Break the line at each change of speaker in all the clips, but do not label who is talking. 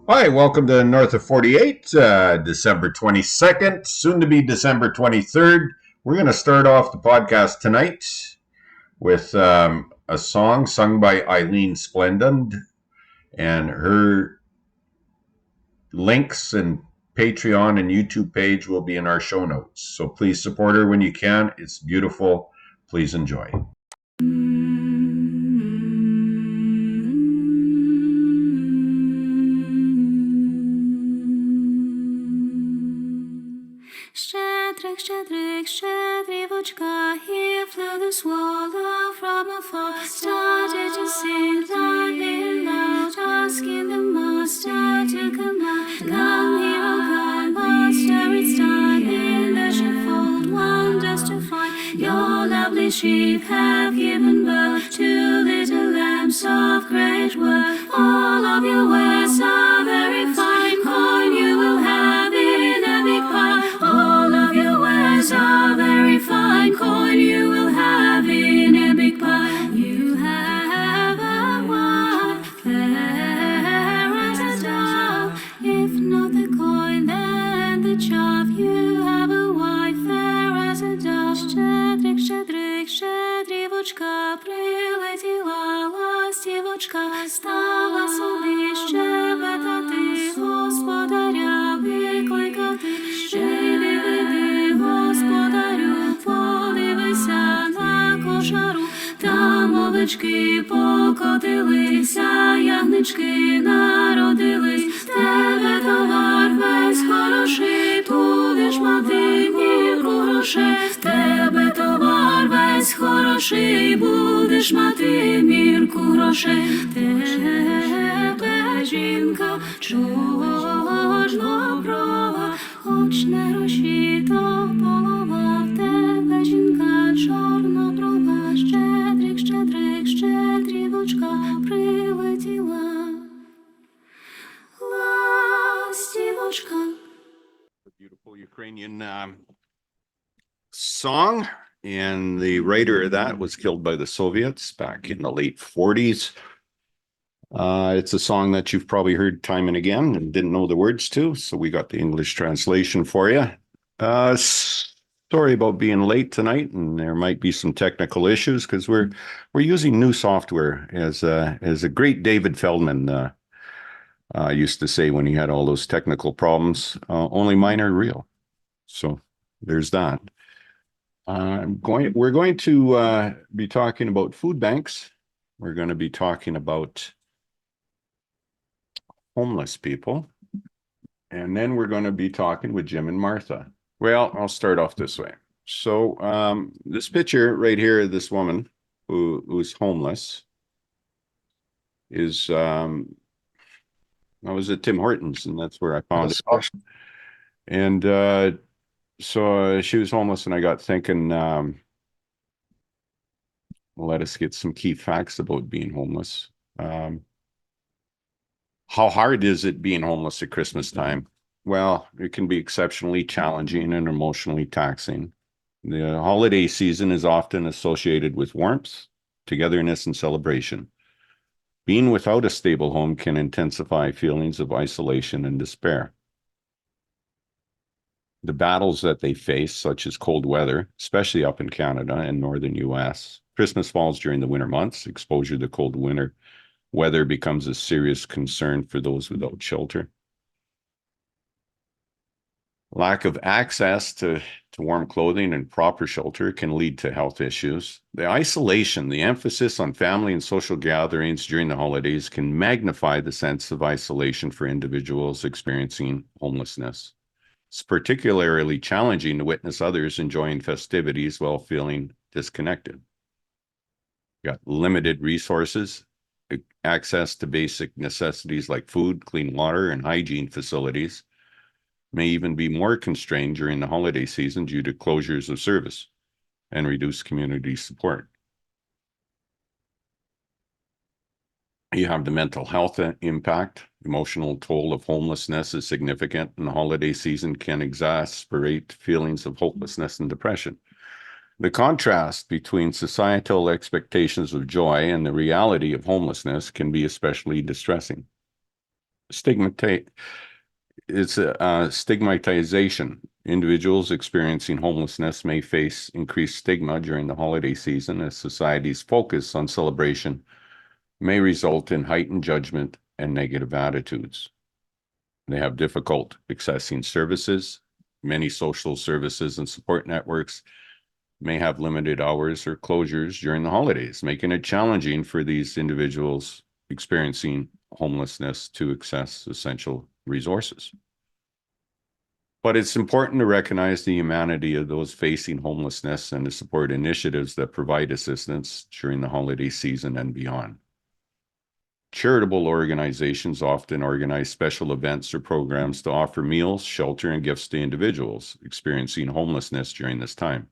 Hi, welcome to North of 48, December 22nd, soon to be December 23rd. We're going to start off the podcast tonight with a song sung by Eileen Splendid, and her links and Patreon and YouTube page will be in our show notes. So please support her when you can. It's beautiful. Please enjoy.
Щедрик, щедрик, щедрівочка, he flew the swallow from afar, started to sing loudly loud, asking the master to come out. Come here, O kind master, it's time in the sheepfold, wonders to find. Your lovely sheep have given birth to little lambs of great worth. All of your wares are very fine, coin you will have in a big pile. All of your wares are very fine, coin you will have in a big pile. You have a wife fair as a dove, if not the coin then the chaff. You have a wife fair as a dove. Щедрик, щедрик, щедрівочка, прилетіла ластівочка, стала собі щебетати, господаря викликати. Ще й диви, господарю, подивися на кошару, там овечки покотилися, ягнички народились. Тебе товар весь хороший, будеш мати мірку грошей. Тебе товар весь хороший, будеш мати мірку грошей. Тебе жінка чорноброва, хоч не гроші, то полова. В тебе жінка чорноброва, щедрик, щедрик, щедрівочка, прилетіла ластівочка.
Beautiful Ukrainian song, and the writer of that was killed by the Soviets back in the late 40s. It's a song that you've probably heard time and again and didn't know the words to, so we got the English translation for you. Sorry about being late tonight, and there might be some technical issues because we're using new software, as a great David Feldman used to say when he had all those technical problems. Only mine are real. So there's that. We're going to be talking about food banks. We're going to be talking about homeless people. And then we're going to be talking with Jim and Martha. Well, I'll start off this way. So this picture right here, this woman who's homeless is, I was at Tim Hortons, and that's where I found it. And so she was homeless, and I got thinking, let us get some key facts about being homeless. How hard is it being homeless at Christmas time? Well, it can be exceptionally challenging and emotionally taxing. The holiday season is often associated with warmth, togetherness, and celebration. Being without a stable home can intensify feelings of isolation and despair. The battles that they face, such as cold weather, especially up in Canada and northern US. Christmas falls during the winter months. Exposure to cold winter weather becomes a serious concern for those without shelter. Lack of access to warm clothing and proper shelter can lead to health issues. The isolation, the emphasis on family and social gatherings during the holidays can magnify the sense of isolation for individuals experiencing homelessness. It's particularly challenging to witness others enjoying festivities while feeling disconnected. You got limited resources, access to basic necessities like food, clean water, and hygiene facilities may even be more constrained during the holiday season due to closures of service and reduced community support. You have the mental health impact. Emotional toll of homelessness is significant, and the holiday season can exacerbate feelings of hopelessness and depression. The contrast between societal expectations of joy and the reality of homelessness can be especially distressing. stigmatization. Individuals experiencing homelessness may face increased stigma during the holiday season as society's focus on celebration may result in heightened judgment and negative attitudes. They have difficult accessing services. Many social services and support networks may have limited hours or closures during the holidays, making it challenging for these individuals experiencing homelessness to access essential resources. But it's important to recognize the humanity of those facing homelessness and to support initiatives that provide assistance during the holiday season and beyond. Charitable organizations often organize special events or programs to offer meals, shelter, and gifts to individuals experiencing homelessness during this time.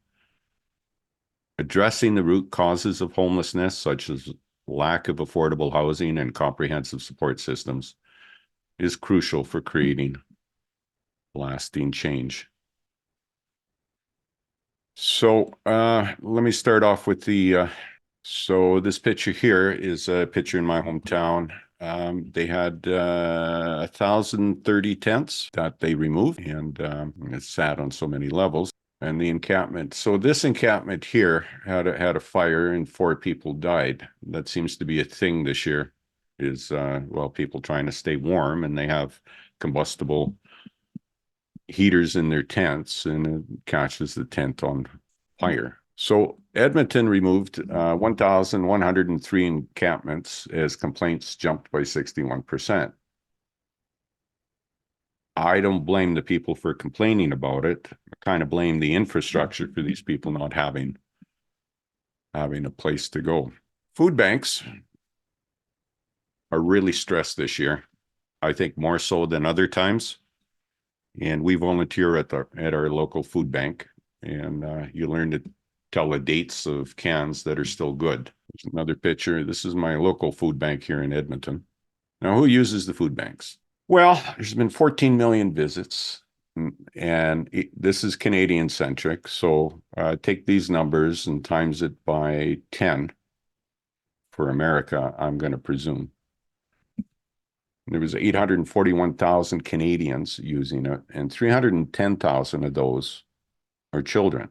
Addressing the root causes of homelessness, such as lack of affordable housing and comprehensive support systems, is crucial for creating lasting change. So let me start off with so this picture here is a picture in my hometown. They had 1,030 tents that they removed, and it's sad on so many levels. And the encampment. So this encampment here had a fire and 4 people died. That seems to be a thing this year. Is well, people trying to stay warm, and they have combustible heaters in their tents, and it catches the tent on fire. So Edmonton removed 1,103 encampments as complaints jumped by 61%. I don't blame the people for complaining about it. I kind of blame the infrastructure for these people not having a place to go. Food banks are really stressed this year. I think more so than other times. And we volunteer at our local food bank, and you learn to tell the dates of cans that are still good. There's another picture. This is my local food bank here in Edmonton. Now, who uses the food banks? Well, there's been 14 million visits, and this is Canadian-centric. So take these numbers and times it by 10 for America, I'm going to presume. There was 841,000 Canadians using it, and 310,000 of those are children.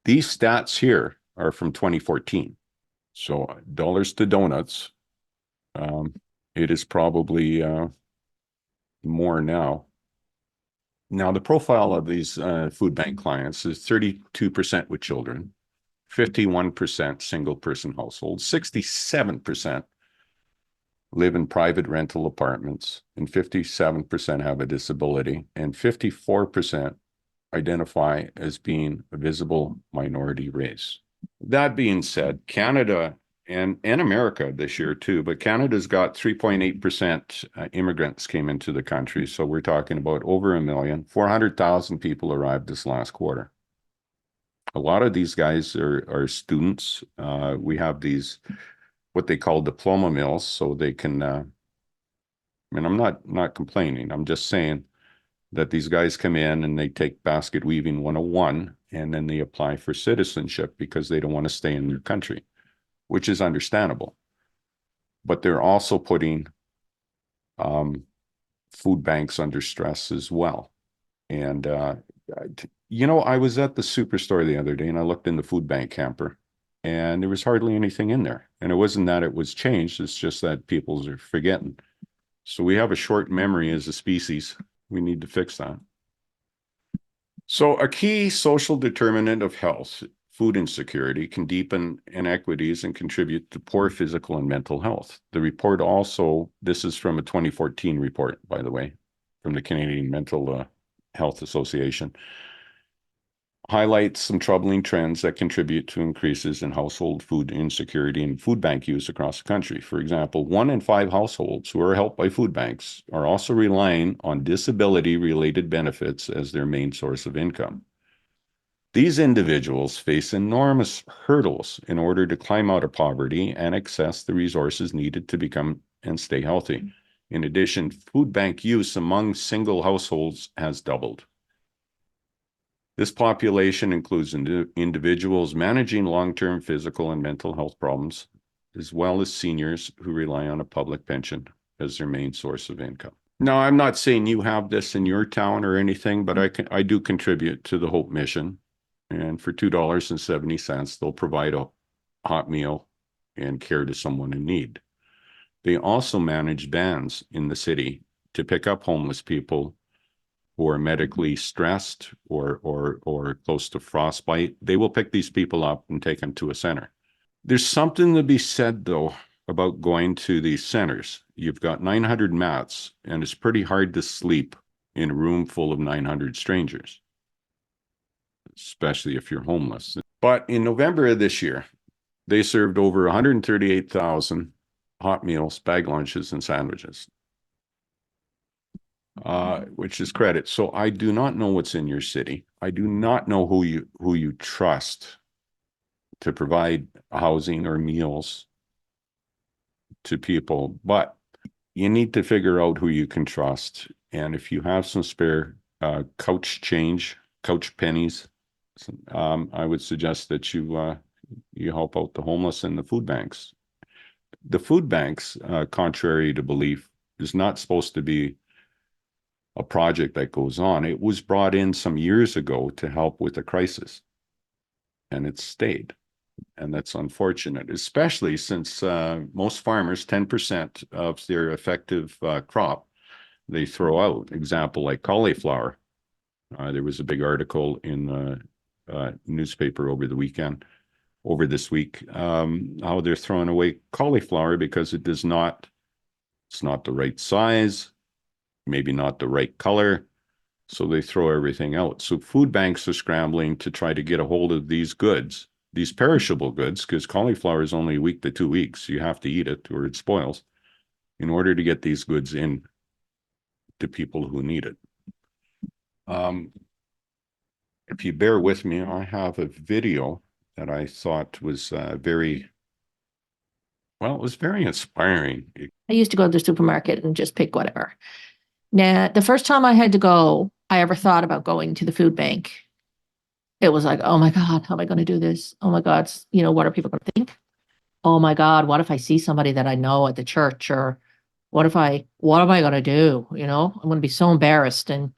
These stats here are from 2014. So dollars to donuts, it is probably more now. Now, the profile of these food bank clients is 32% with children, 51% single-person households, 67% live in private rental apartments, and 57% have a disability, and 54% identify as being a visible minority race. That being said, Canada and America this year too, but Canada's got 3.8% immigrants came into the country. So we're talking about over 400,000 people arrived this last quarter. A lot of these guys are students. We have these, what they call diploma mills, so they can, I mean, I'm not complaining. I'm just saying that these guys come in and they take basket weaving 101, and then they apply for citizenship because they don't want to stay in their country, which is understandable. But they're also putting food banks under stress as well. And, you know, I was at the superstore the other day and I looked in the food bank camper, and there was hardly anything in there. And it wasn't that it was changed, it's just that people are forgetting. So we have a short memory as a species. We need to fix that. So a key social determinant of health, food insecurity, can deepen inequities and contribute to poor physical and mental health. The report also, this is from a 2014 report, by the way, from the Canadian Mental Health Association, highlights some troubling trends that contribute to increases in household food insecurity and food bank use across the country. For example, 1 in 5 households who are helped by food banks are also relying on disability-related benefits as their main source of income. These individuals face enormous hurdles in order to climb out of poverty and access the resources needed to become and stay healthy. In addition, food bank use among single households has doubled. This population includes individuals managing long-term physical and mental health problems, as well as seniors who rely on a public pension as their main source of income. Now, I'm not saying you have this in your town or anything, but I do contribute to the Hope Mission. And for $2.70, they'll provide a hot meal and care to someone in need. They also manage vans in the city to pick up homeless people who are medically stressed or close to frostbite. They will pick these people up and take them to a center. There's something to be said, though, about going to these centers. You've got 900 mats, and it's pretty hard to sleep in a room full of 900 strangers, especially if you're homeless. But in November of this year, they served over 138,000 hot meals, bag lunches, and sandwiches, which is credit. So I do not know what's in your city. I do not know who you trust to provide housing or meals to people, but you need to figure out who you can trust. And if you have some spare couch pennies, I would suggest that you help out the homeless and the food banks. The food banks, contrary to belief, is not supposed to be a project that goes on. It was brought in some years ago to help with a crisis, and it's stayed. And that's unfortunate, especially since most farmers, 10% of their effective crop, they throw out. Example, like cauliflower. There was a big article in the newspaper over this week, how they're throwing away cauliflower because it's not the right size, maybe not the right color. So they throw everything out. So food banks are scrambling to try to get a hold of these goods, these perishable goods, because cauliflower is only a week to 2 weeks. You have to eat it or it spoils, in order to get these goods in to people who need it. If you bear with me, I have a video that I thought was very inspiring.
I used to go to the supermarket and just pick whatever. Now, the first time I had to go, I ever thought about going to the food bank. It was like, oh my God, how am I going to do this? Oh my God, what are people going to think? Oh my God, what if I see somebody that I know at the church? Or what am I going to do? I'm going to be so embarrassed. And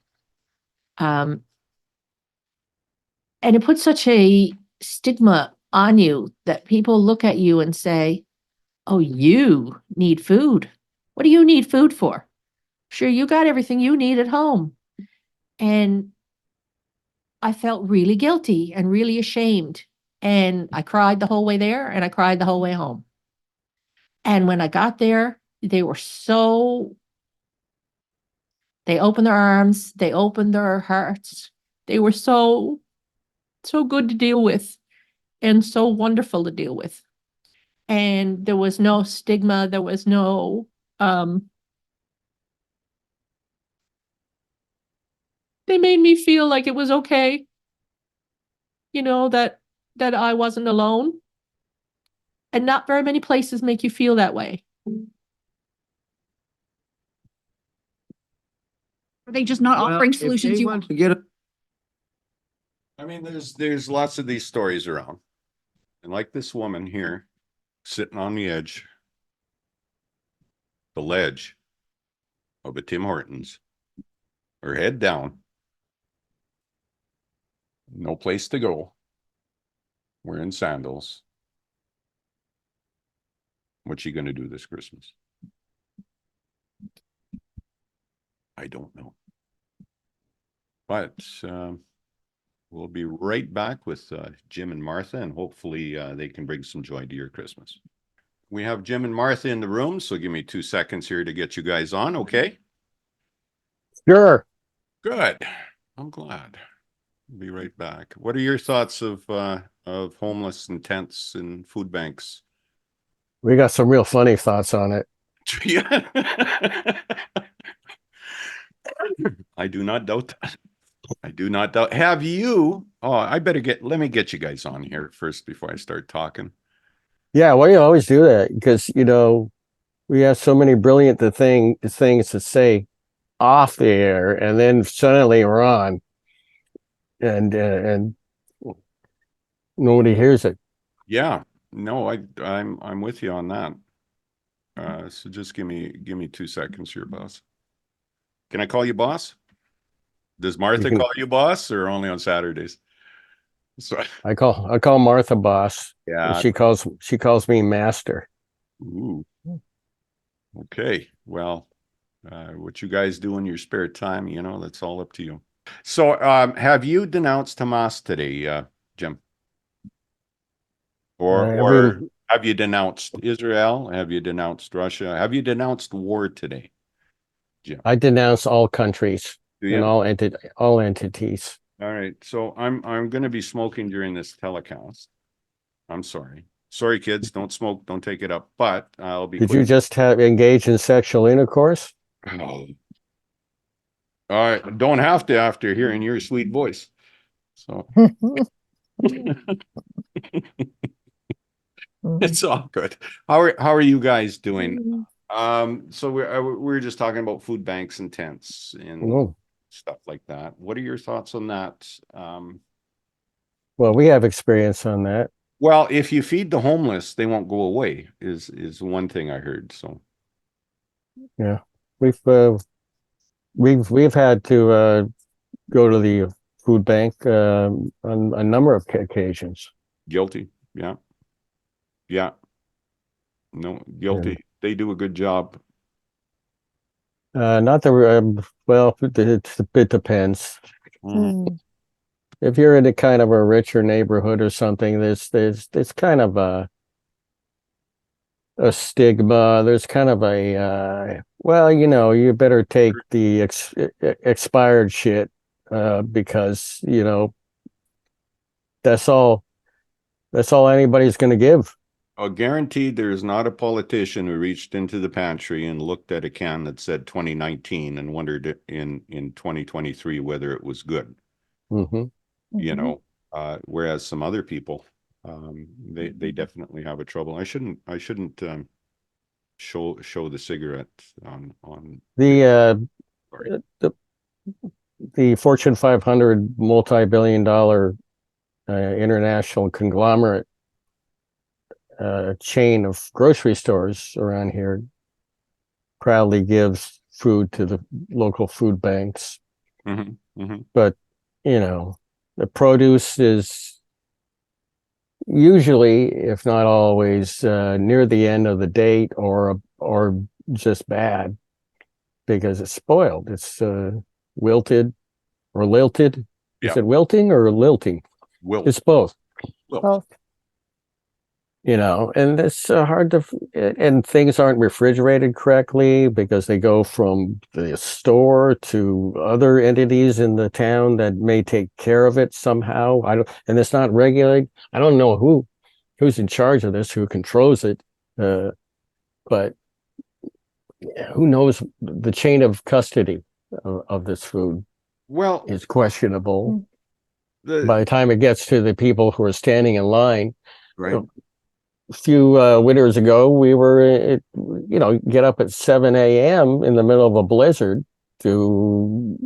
it puts such a stigma on you that people look at you and say, oh, you need food. What do you need food for? Sure, you got everything you need at home. And I felt really guilty and really ashamed. And I cried the whole way there and I cried the whole way home. And when I got there, they opened their arms, they opened their hearts. They were so good to deal with and so wonderful to deal with. And there was no stigma. There was no, they made me feel like it was okay, that I wasn't alone. And not very many places make you feel that way. Are they just not offering solutions you want to get?
I mean, there's lots of these stories around. And like this woman here, sitting on the ledge of a Tim Hortons, her head down, no place to go, wearing sandals. What's she going to do this Christmas? I don't know. But we'll be right back with Jim and Martha, and hopefully they can bring some joy to your Christmas. We have Jim and Martha in the room, so give me 2 seconds here to get you guys on, okay?
Sure.
Good. I'm glad. We'll be right back. What are your thoughts of homeless and tents and food banks?
We got some real funny thoughts on it.
Yeah. I do not doubt that. I do not doubt. Have you? Oh, let me get you guys on here first before I start talking.
Yeah, well, you always do that because, we have so many brilliant things to say off the air, and then suddenly we're on, and nobody hears it.
Yeah, no, I'm with you on that. So just give me 2 seconds here, boss. Can I call you boss? Does Martha
can-
call you boss or only on Saturdays? So
I call Martha boss. And
yeah.
she calls me master.
Ooh. Okay. Well, what you guys do in your spare time, you know, that's all up to you. So, have you denounced Hamas today, Jim? Or
Every
have you denounced Israel? Have you denounced Russia? Have you denounced war today, Jim?
I denounce all countries
Do
and
you?
all entities.
All right. So I'm going to be smoking during this telecast. I'm sorry. Sorry, kids. Don't smoke. Don't take it up. But I'll be
Did you
quitting.
just have engaged in sexual intercourse?
Oh. All right. Don't have to after hearing your sweet voice. So it's all good. How are you guys doing? So we're just talking about food banks and tents and
Oh,
stuff like that. What are your thoughts on that?
well, we have experience on that.
Well, if you feed the homeless, they won't go away, is one thing I heard. So
Yeah, we've uh, we've had to go to the food bank on a number of occasions.
guilty. Yeah. Yeah. No,
And,
guilty. They do a good job.
not the well, it depends.
Mhm.
If you're in a kind of a richer neighborhood or something, there's kind of a stigma. There's kind of a well, you know, you better take the expired shit because you know that's all anybody's going to give.
Guaranteed there is not a politician who reached into the pantry and looked at a can that said 2019 and wondered in 2023 whether it was good.
Hmm.
You know, whereas some other people, they definitely have a trouble. I shouldn't show the cigarette on
The
sorry.
the Fortune 500 multi-billion-dollar international conglomerate chain of grocery stores around here proudly gives food to the local food banks. But, you know, the produce is usually, if not always, near the end of the date or just bad because it's spoiled. It's wilted or lilted.
Yeah.
Is it wilting or lilting?
Wilt.
It's both.
Wilt.
You know, and it's hard to, and things aren't refrigerated correctly because they go from the store to other entities in the town that may take care of it somehow. And it's not regulated. I don't know who's in charge of this, who controls it, but who knows the chain of custody of this food
Well,
is questionable.
the
By the time it gets to the people who are standing in line,
right.
a few winters ago, we were, you know, get up at 7 a.m. in the middle of a blizzard to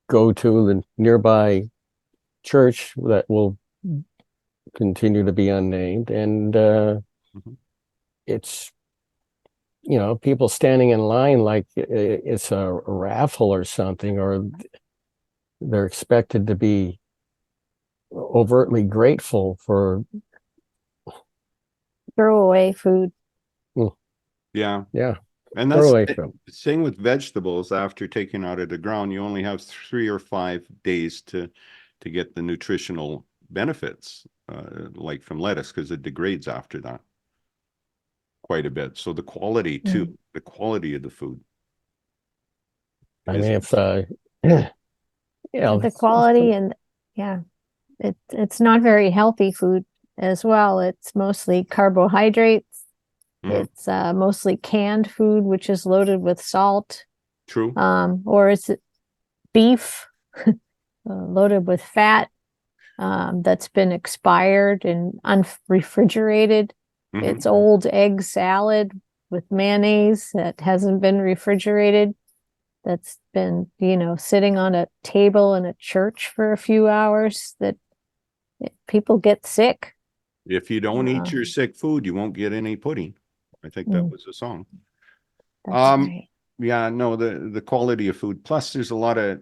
go to the nearby church that will continue to be unnamed. And it's, you know, people standing in line like it's a raffle or something, or they're expected to be overtly grateful for
throwaway food.
Yeah.
Yeah.
And that's
Throwaway
the
food.
same with vegetables. After taking out of the ground, you only have 3 or 5 days to get the nutritional benefits, like from lettuce, because it degrades after that quite a bit. So the quality too, the quality of the food.
I mean, if you know,
The quality and yeah, it's not very healthy food as well. It's mostly carbohydrates. It's mostly canned food, which is loaded with salt.
True.
Or it's beef loaded with fat that's been expired and unrefrigerated. It's old egg salad with mayonnaise that hasn't been refrigerated. That's been, you know, sitting on a table in a church for a few hours, that people get sick.
If you don't eat your sick food, you won't get any pudding. I think that
Mm.
was a song.
That's
Um,
right.
Yeah, no, the quality of food. Plus, there's a lot of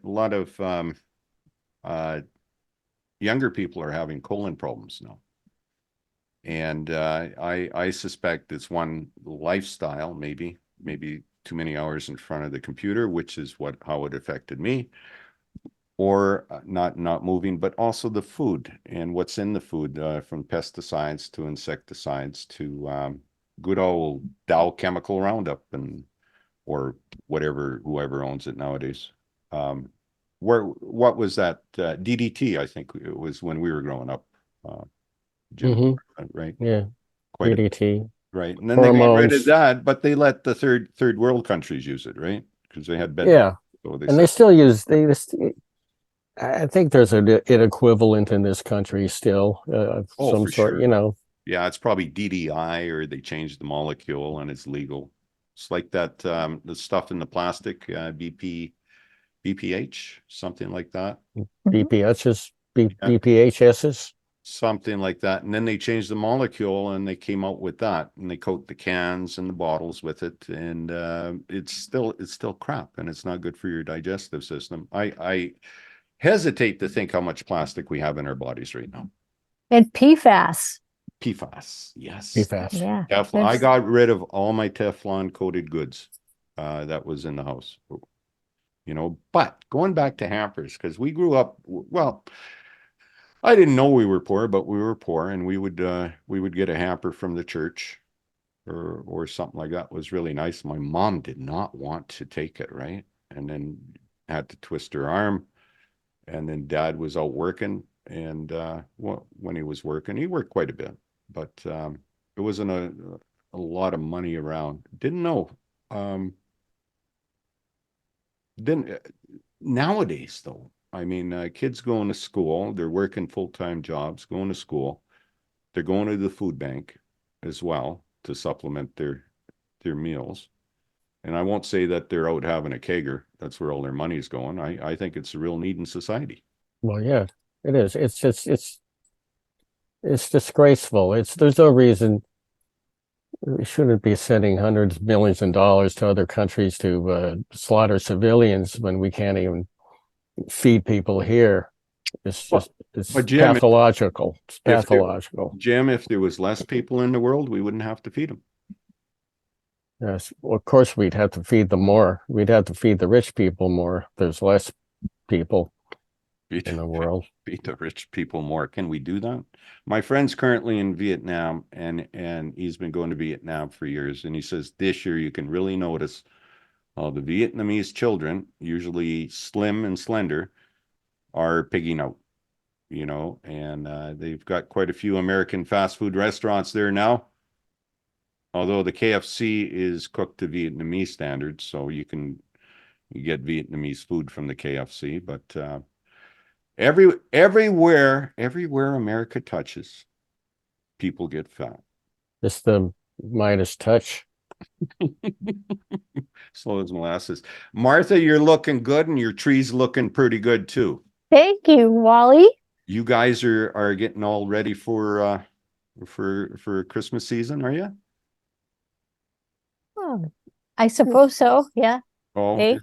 younger people are having colon problems now. And I suspect it's one lifestyle, maybe too many hours in front of the computer, which is how it affected me, or not moving, but also the food and what's in the food, from pesticides to insecticides to good old Dow chemical Roundup or whoever owns it nowadays. What was that? DDT, I think it was when we were growing up. Jim, right?
Yeah.
Quite a bit,
DDT.
right? And then they got rid of
Hormones.
that, but they let the third world countries use it, right? Because they had bed.
Yeah.
So they
And they
said,
still use, I think there's an equivalent in this country still, of
oh,
some
for
sort,
sure.
you know.
Yeah, it's probably DDI, or they changed the molecule and it's legal. It's like that, the stuff in the plastic, BPH, something like that.
Mhm.
BPHs,
Yeah.
BPHSs.
Something like that. And then they changed the molecule and they came out with that, and they coat the cans and the bottles with it. And it's still crap, and it's not good for your digestive system. I hesitate to think how much plastic we have in our bodies right now.
And PFAS.
PFAS, yes.
PFAS.
Yeah.
Teflon. I
that's-
got rid of all my Teflon coated goods that was in the house. But going back to hampers, because we grew up, well, I didn't know we were poor, but we were poor, and we would get a hamper from the church or something like that. It was really nice. My mom did not want to take it, right? And then had to twist her arm. And then dad was out working, and when he was working, he worked quite a bit, but it wasn't a lot of money around. Didn't know. Then nowadays, though, I mean, kids going to school, they're working full-time jobs, going to school. They're going to the food bank as well to supplement their meals. And I won't say that they're out having a kegger. That's where all their money's going. I think it's a real need in society.
Well, yeah, it is. It's just, it's disgraceful. There's no reason we shouldn't be sending hundreds of millions of dollars to other countries to slaughter civilians when we can't even feed people here. It's just, it's
But Jim,
pathological. It's
if there-
pathological.
Jim, if there was less people in the world, we wouldn't have to feed them.
Yes, well, of course we'd have to feed them more. We'd have to feed the rich people more. There's less people
Feed,
in the world.
feed the rich people more. Can we do that? My friend's currently in Vietnam, and he's been going to Vietnam for years. And he says this year you can really notice the Vietnamese children, usually slim and slender, are pigging out. And they've got quite a few American fast food restaurants there now. Although the KFC is cooked to Vietnamese standards, so you get Vietnamese food from the KFC, but everywhere America touches, people get fat.
It's the Midas touch.
Slow as molasses. Martha, you're looking good, and your tree's looking pretty good too.
Thank you, Wally.
You guys are getting all ready for Christmas season, are you?
Oh, I suppose so. Yeah.
Oh,
Hey.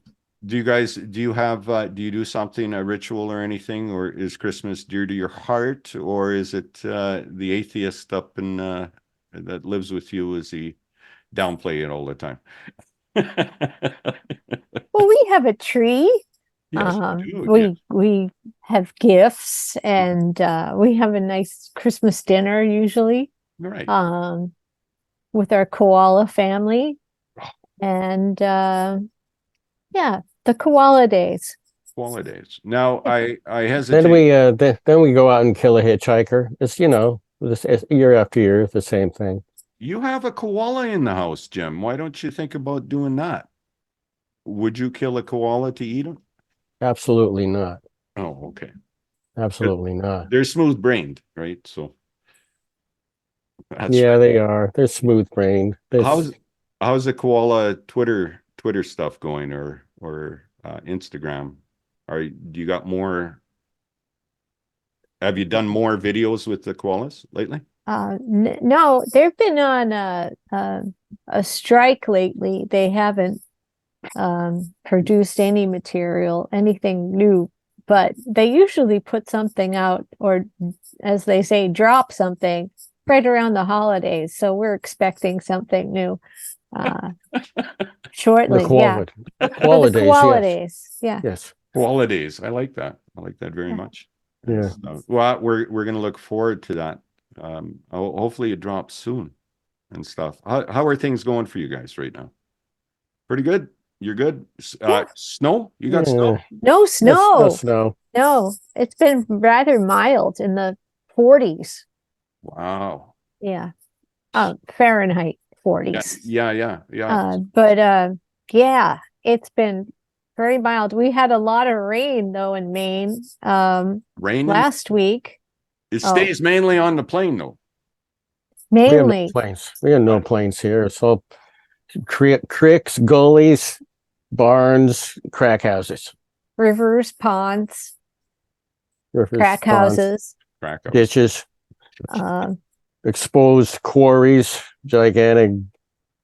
do you do something, a ritual or anything, or is Christmas dear to your heart, or is it the atheist up in that lives with you, is he downplay it all the time?
Well, we have a tree.
Yes, you do,
we
yes.
we have gifts, and we have a nice Christmas dinner usually.
Right.
With our koala family, and yeah, the koala days.
Holidays. Now, I
Then
hesitate.
then we go out and kill a hitchhiker. It's it's year after year, the same thing.
You have a koala in the house, Jim. Why don't you think about doing that? Would you kill a koala to eat them?
Absolutely not.
Oh, okay.
Absolutely not.
They're smooth-brained, right? So that's
Yeah, they are. They're smooth brained.
how's the koala Twitter stuff going, or Instagram? Do you got more Have you done more videos with the koalas lately?
No, they've been on a strike lately. They haven't produced any material, anything new, but they usually put something out, or as they say, drop something right around the holidays. So we're expecting something new shortly. Yeah. For the
Holidays, yes.
holidays. Yeah.
Yes.
Holidays. I like that. I like that very much.
Yeah.
So, well, we're going to look forward to that. Hopefully it drops soon and stuff. How are things going for you guys right now? Pretty good. You're good.
Yeah.
Snow? You got snow?
No
Yes, no
snow.
snow.
No, it's been rather mild in the 40s.
Wow.
Yeah. Fahrenheit 40s.
Yeah.
But yeah, it's been very mild. We had a lot of rain though in Maine
Rain?
last week.
It stays mainly on the plain though.
We have no
Mainly
planes. We have no planes here. It's all creeks, gullies, barns, crack houses,
rivers, ponds,
rivers,
crack
ponds,
houses.
ditches,
Um,
exposed quarries, gigantic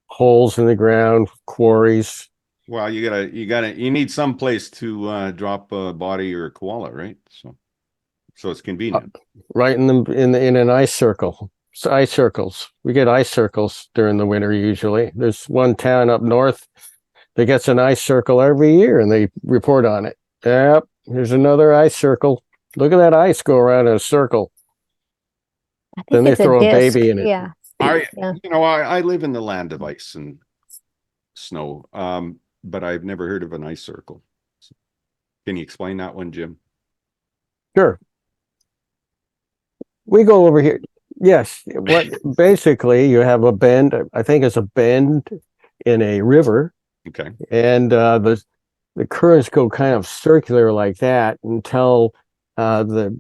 holes in the ground, quarries.
Well, you need some place to drop a body or a koala, right? So it's convenient.
Right in an ice circle. So ice circles. We get ice circles during the winter usually. There's one town up north that gets an ice circle every year and they report on it. Yep, here's another ice circle. Look at that ice go around in a circle.
I think
Then they
it's
throw a
disc.
baby in it.
Yeah. Yeah.
I live in the land of ice and snow, but I've never heard of an ice circle. Can you explain that one, Jim?
Sure. We go over here. Yes. What basically you have a bend, I think it's a bend in a river,
Okay.
and the currents go kind of circular like that until the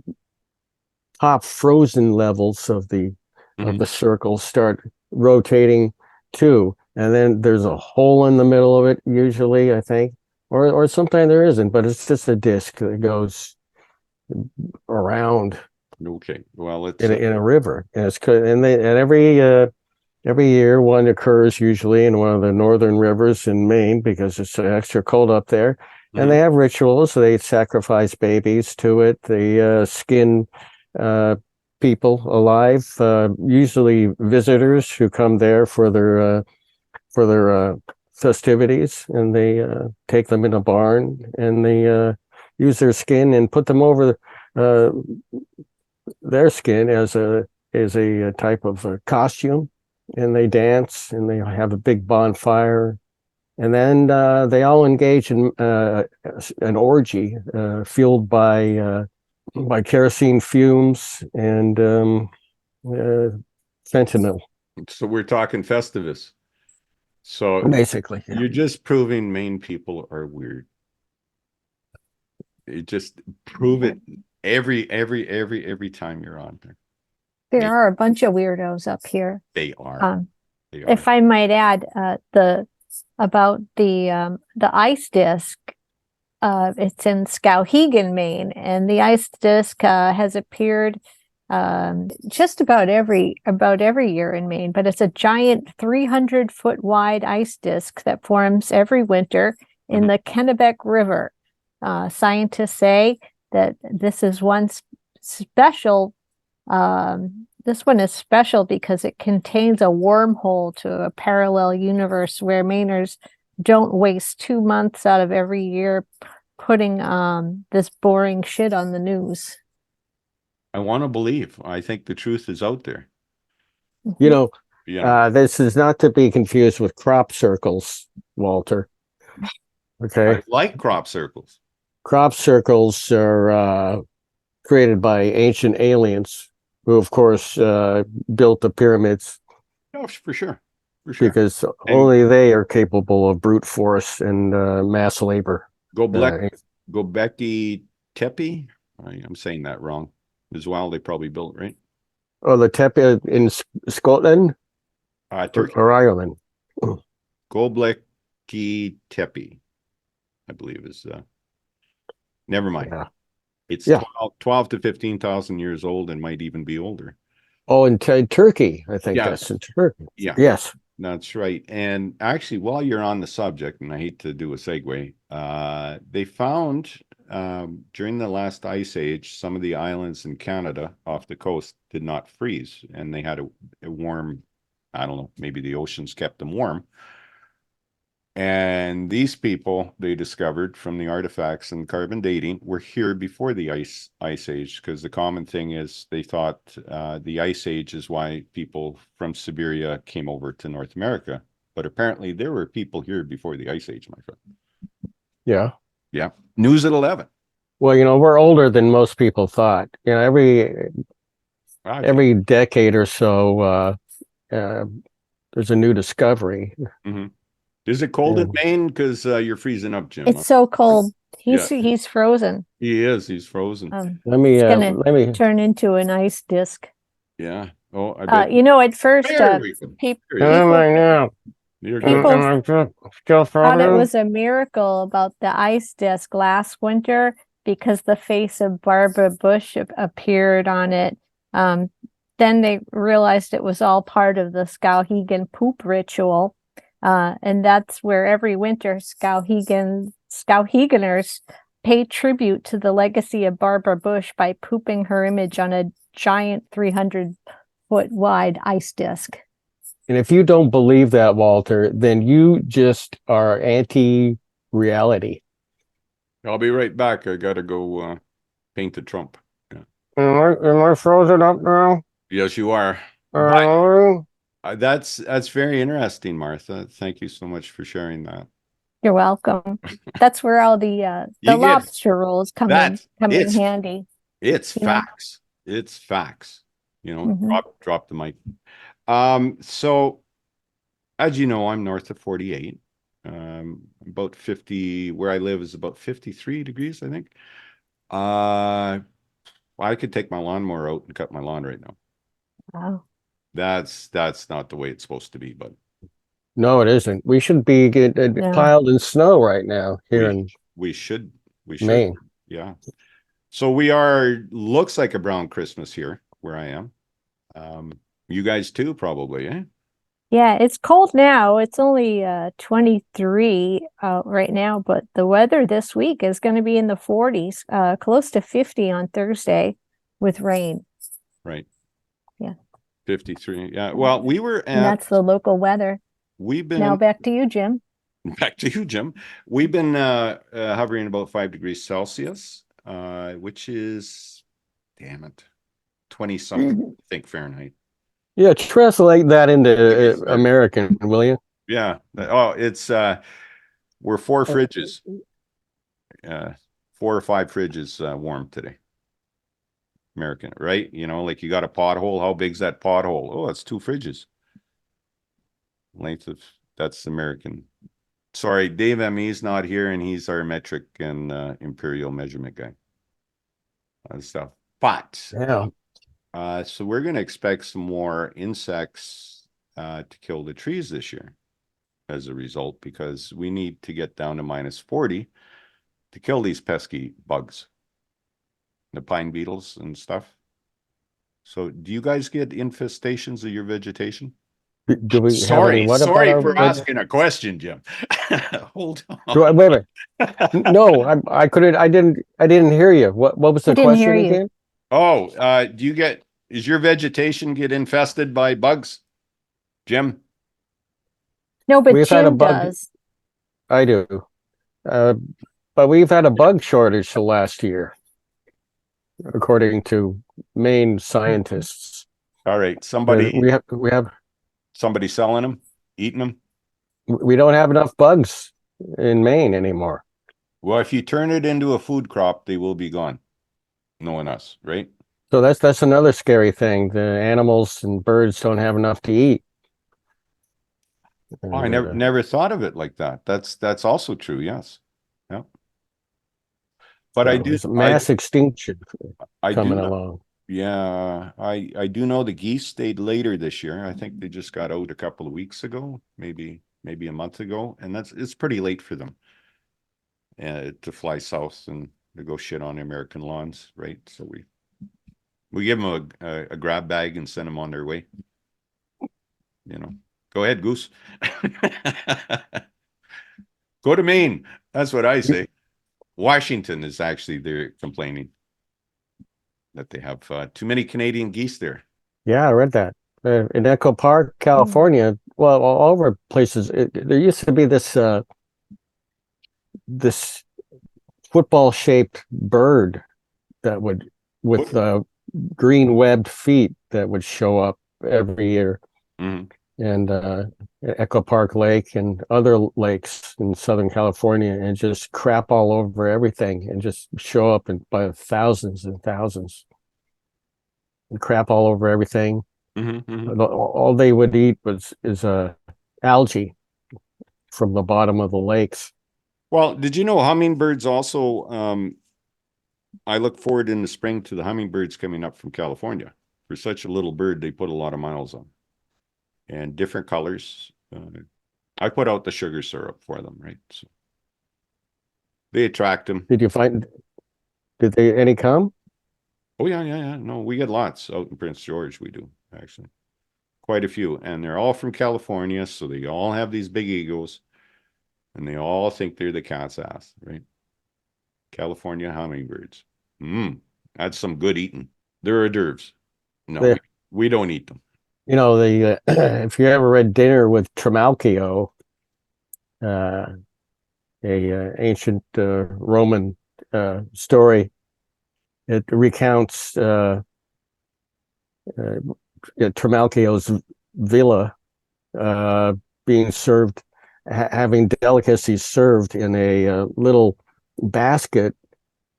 top frozen levels of the circle start rotating too. And then there's a hole in the middle of it, usually, I think. Or sometimes there isn't, but it's just a disc that goes around.
Okay. Well, it's
in a river, and every year one occurs usually in one of the northern rivers in Maine because it's extra cold up there, and they have rituals. They sacrifice babies to it. They skin people alive, usually visitors who come there for their festivities, and they take them in a barn and they use their skin and put them over their skin as a type of costume, and they dance and they have a big bonfire, and then they all engage in an orgy fueled by kerosene fumes and fentanyl.
So we're talking Festivus. So
Basically, yeah.
You're just proving Maine people are weird. You just prove it every time you're on there.
There are a bunch of weirdos up here.
They are.
If I might add, about the ice disc, it's in Skowhegan, Maine, and the ice disc has appeared just about every year in Maine, but it's a giant 300-foot wide ice disc that forms every winter in the Kennebec River. Scientists say that this is one special. This one is special because it contains a wormhole to a parallel universe where Mainers don't waste 2 months out of every year putting this boring shit on the news.
I want to believe. I think the truth is out there.
You know, this is not to be confused with crop circles, Walter. Okay.
I like crop circles.
Crop circles are created by ancient aliens who, of course, built the pyramids.
Oh, for sure. For sure.
Because only they are capable of brute force and mass labor.
Gobekli Tepe? I'm saying that wrong. As well, they probably built, right?
Oh, the Tepe in Scotland?
Turkey.
Or Ireland.
Gobekli Tepe, I believe is... never mind.
Yeah.
It's
Yeah.
12 to 15,000 years old and might even be older.
Oh, in Turkey, I think
Yeah.
that's in Turkey.
Yeah.
Yes.
That's right. And actually, while you're on the subject, and I hate to do a segue, they found during the last ice age, some of the islands in Canada off the coast did not freeze, and they had a warm, I don't know, maybe the oceans kept them warm. And these people, they discovered from the artifacts and carbon dating, were here before the ice age, because the common thing is they thought the ice age is why people from Siberia came over to North America. But apparently there were people here before the ice age, my friend.
Yeah.
Yeah. News at 11.
Well, we're older than most people thought. Every decade or so, there's a new discovery.
Mm-hmm. Is it cold in Maine? Because you're freezing up, Jim.
It's so cold.
Yeah.
He's frozen.
He is. He's frozen.
Let me
Turn into an ice disc.
Yeah. Oh, I bet.
At first,
Here
people thought it was a miracle about the ice disc last winter because the face of Barbara Bush appeared on it. Then they realized it was all part of the Skowhegan poop ritual. And that's where every winter Skowheganers pay tribute to the legacy of Barbara Bush by pooping her image on a giant 300-foot wide ice disc.
And if you don't believe that, Walter, then you just are anti-reality.
I'll be right back. I gotta go paint the Trump. Yeah.
Am I frozen up now?
Yes, you are. That's very interesting, Martha. Thank you so much for sharing that.
You're welcome. That's where all the lobster rolls come in handy.
It's facts. It's facts. Drop the mic. So as you know, I'm north of 48. About 50, where I live is about 53 degrees, I think. I could take my lawnmower out and cut my lawn right now.
Wow.
That's not the way it's supposed to be, but
no, it isn't. We should be piled in snow right now here in
we should
Maine.
Yeah. So looks like a brown Christmas here where I am. You guys too, probably, eh?
Yeah, it's cold now. It's only 23 right now, but the weather this week is going to be in the 40s, close to 50 on Thursday with rain.
Right.
Yeah.
53. Yeah. Well, we were at.
And that's the local weather. Now back to you, Jim.
Back to you, Jim. We've been hovering about 5 degrees Celsius, which is, damn it, 20 something, I think, Fahrenheit.
Yeah, translate that into American, will you?
Yeah. Oh, it's we're 4 fridges. 4 or 5 fridges warm today. American, right? Like you got a pothole. How big's that pothole? Oh, it's 2 fridges. Length of, that's American. Sorry, Dave M.E.'s not here, and he's our metric and imperial measurement guy. Stuff. But
yeah.
So we're going to expect some more insects to kill the trees this year as a result, because we need to get down to -40 to kill these pesky bugs, the pine beetles and stuff. So do you guys get infestations of your vegetation?
Do we
sorry for asking a question, Jim. Hold on.
Wait a minute. No, I didn't hear you. What was the question again?
Oh, is your vegetation get infested by bugs, Jim?
No, but Jim does.
I do. But we've had a bug shortage the last year, according to Maine scientists.
All right.
We have
somebody selling them, eating them.
We don't have enough bugs in Maine anymore.
Well, if you turn it into a food crop, they will be gone. Knowing us, right?
So that's another scary thing. The animals and birds don't have enough to eat.
Oh, I never thought of it like that. That's also true. Yes. Yeah. But
so mass extinction coming along.
Yeah, I do know the geese stayed later this year. I think they just got out a couple of weeks ago, maybe a month ago, and it's pretty late for them to fly south and to go shit on American lawns, right? So we give them a grab bag and send them on their way. You know, go ahead, Goose. Go to Maine. That's what I say. Washington is actually, they're complaining that they have too many Canadian geese there.
Yeah, I read that. In Echo Park, California, well, all over places, there used to be this this football-shaped bird that would, with green webbed feet, that would show up every year.
Mhm.
And Echo Park Lake and other lakes in Southern California, and just crap all over everything, and just show up by thousands and thousands, and crap all over everything. All they would eat is algae from the bottom of the lakes.
Well, did you know hummingbirds also, I look forward in the spring to the hummingbirds coming up from California. For such a little bird, they put a lot of miles on. And different colors. I put out the sugar syrup for them, right? So they attract them.
Did they any come?
Oh, yeah. No, we get lots out in Prince George. We do, actually. Quite a few. And they're all from California, so they all have these big egos. And they all think they're the cat's ass, right? California hummingbirds. That's some good eating. They're hors d'oeuvres. No, we don't eat them.
You know, if you ever read Dinner with Trimalchio, a ancient Roman story, it recounts Trimalchio's villa being served, having delicacies served in a little basket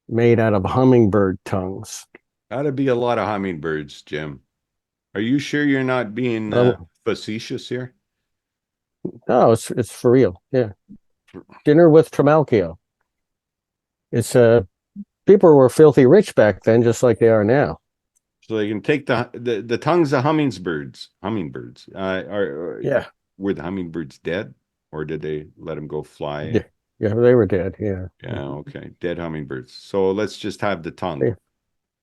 made out of hummingbird tongues.
That'd be a lot of hummingbirds, Jim. Are you sure you're not being facetious here?
No, it's for real. Yeah. Dinner with Trimalchio. It's people were filthy rich back then, just like they are now.
So they can take the tongues of hummingbirds.
Yeah.
Were the hummingbirds dead, or did they let them go fly?
Yeah, they were dead. Yeah.
Yeah. Okay. Dead hummingbirds. So let's just have the tongue.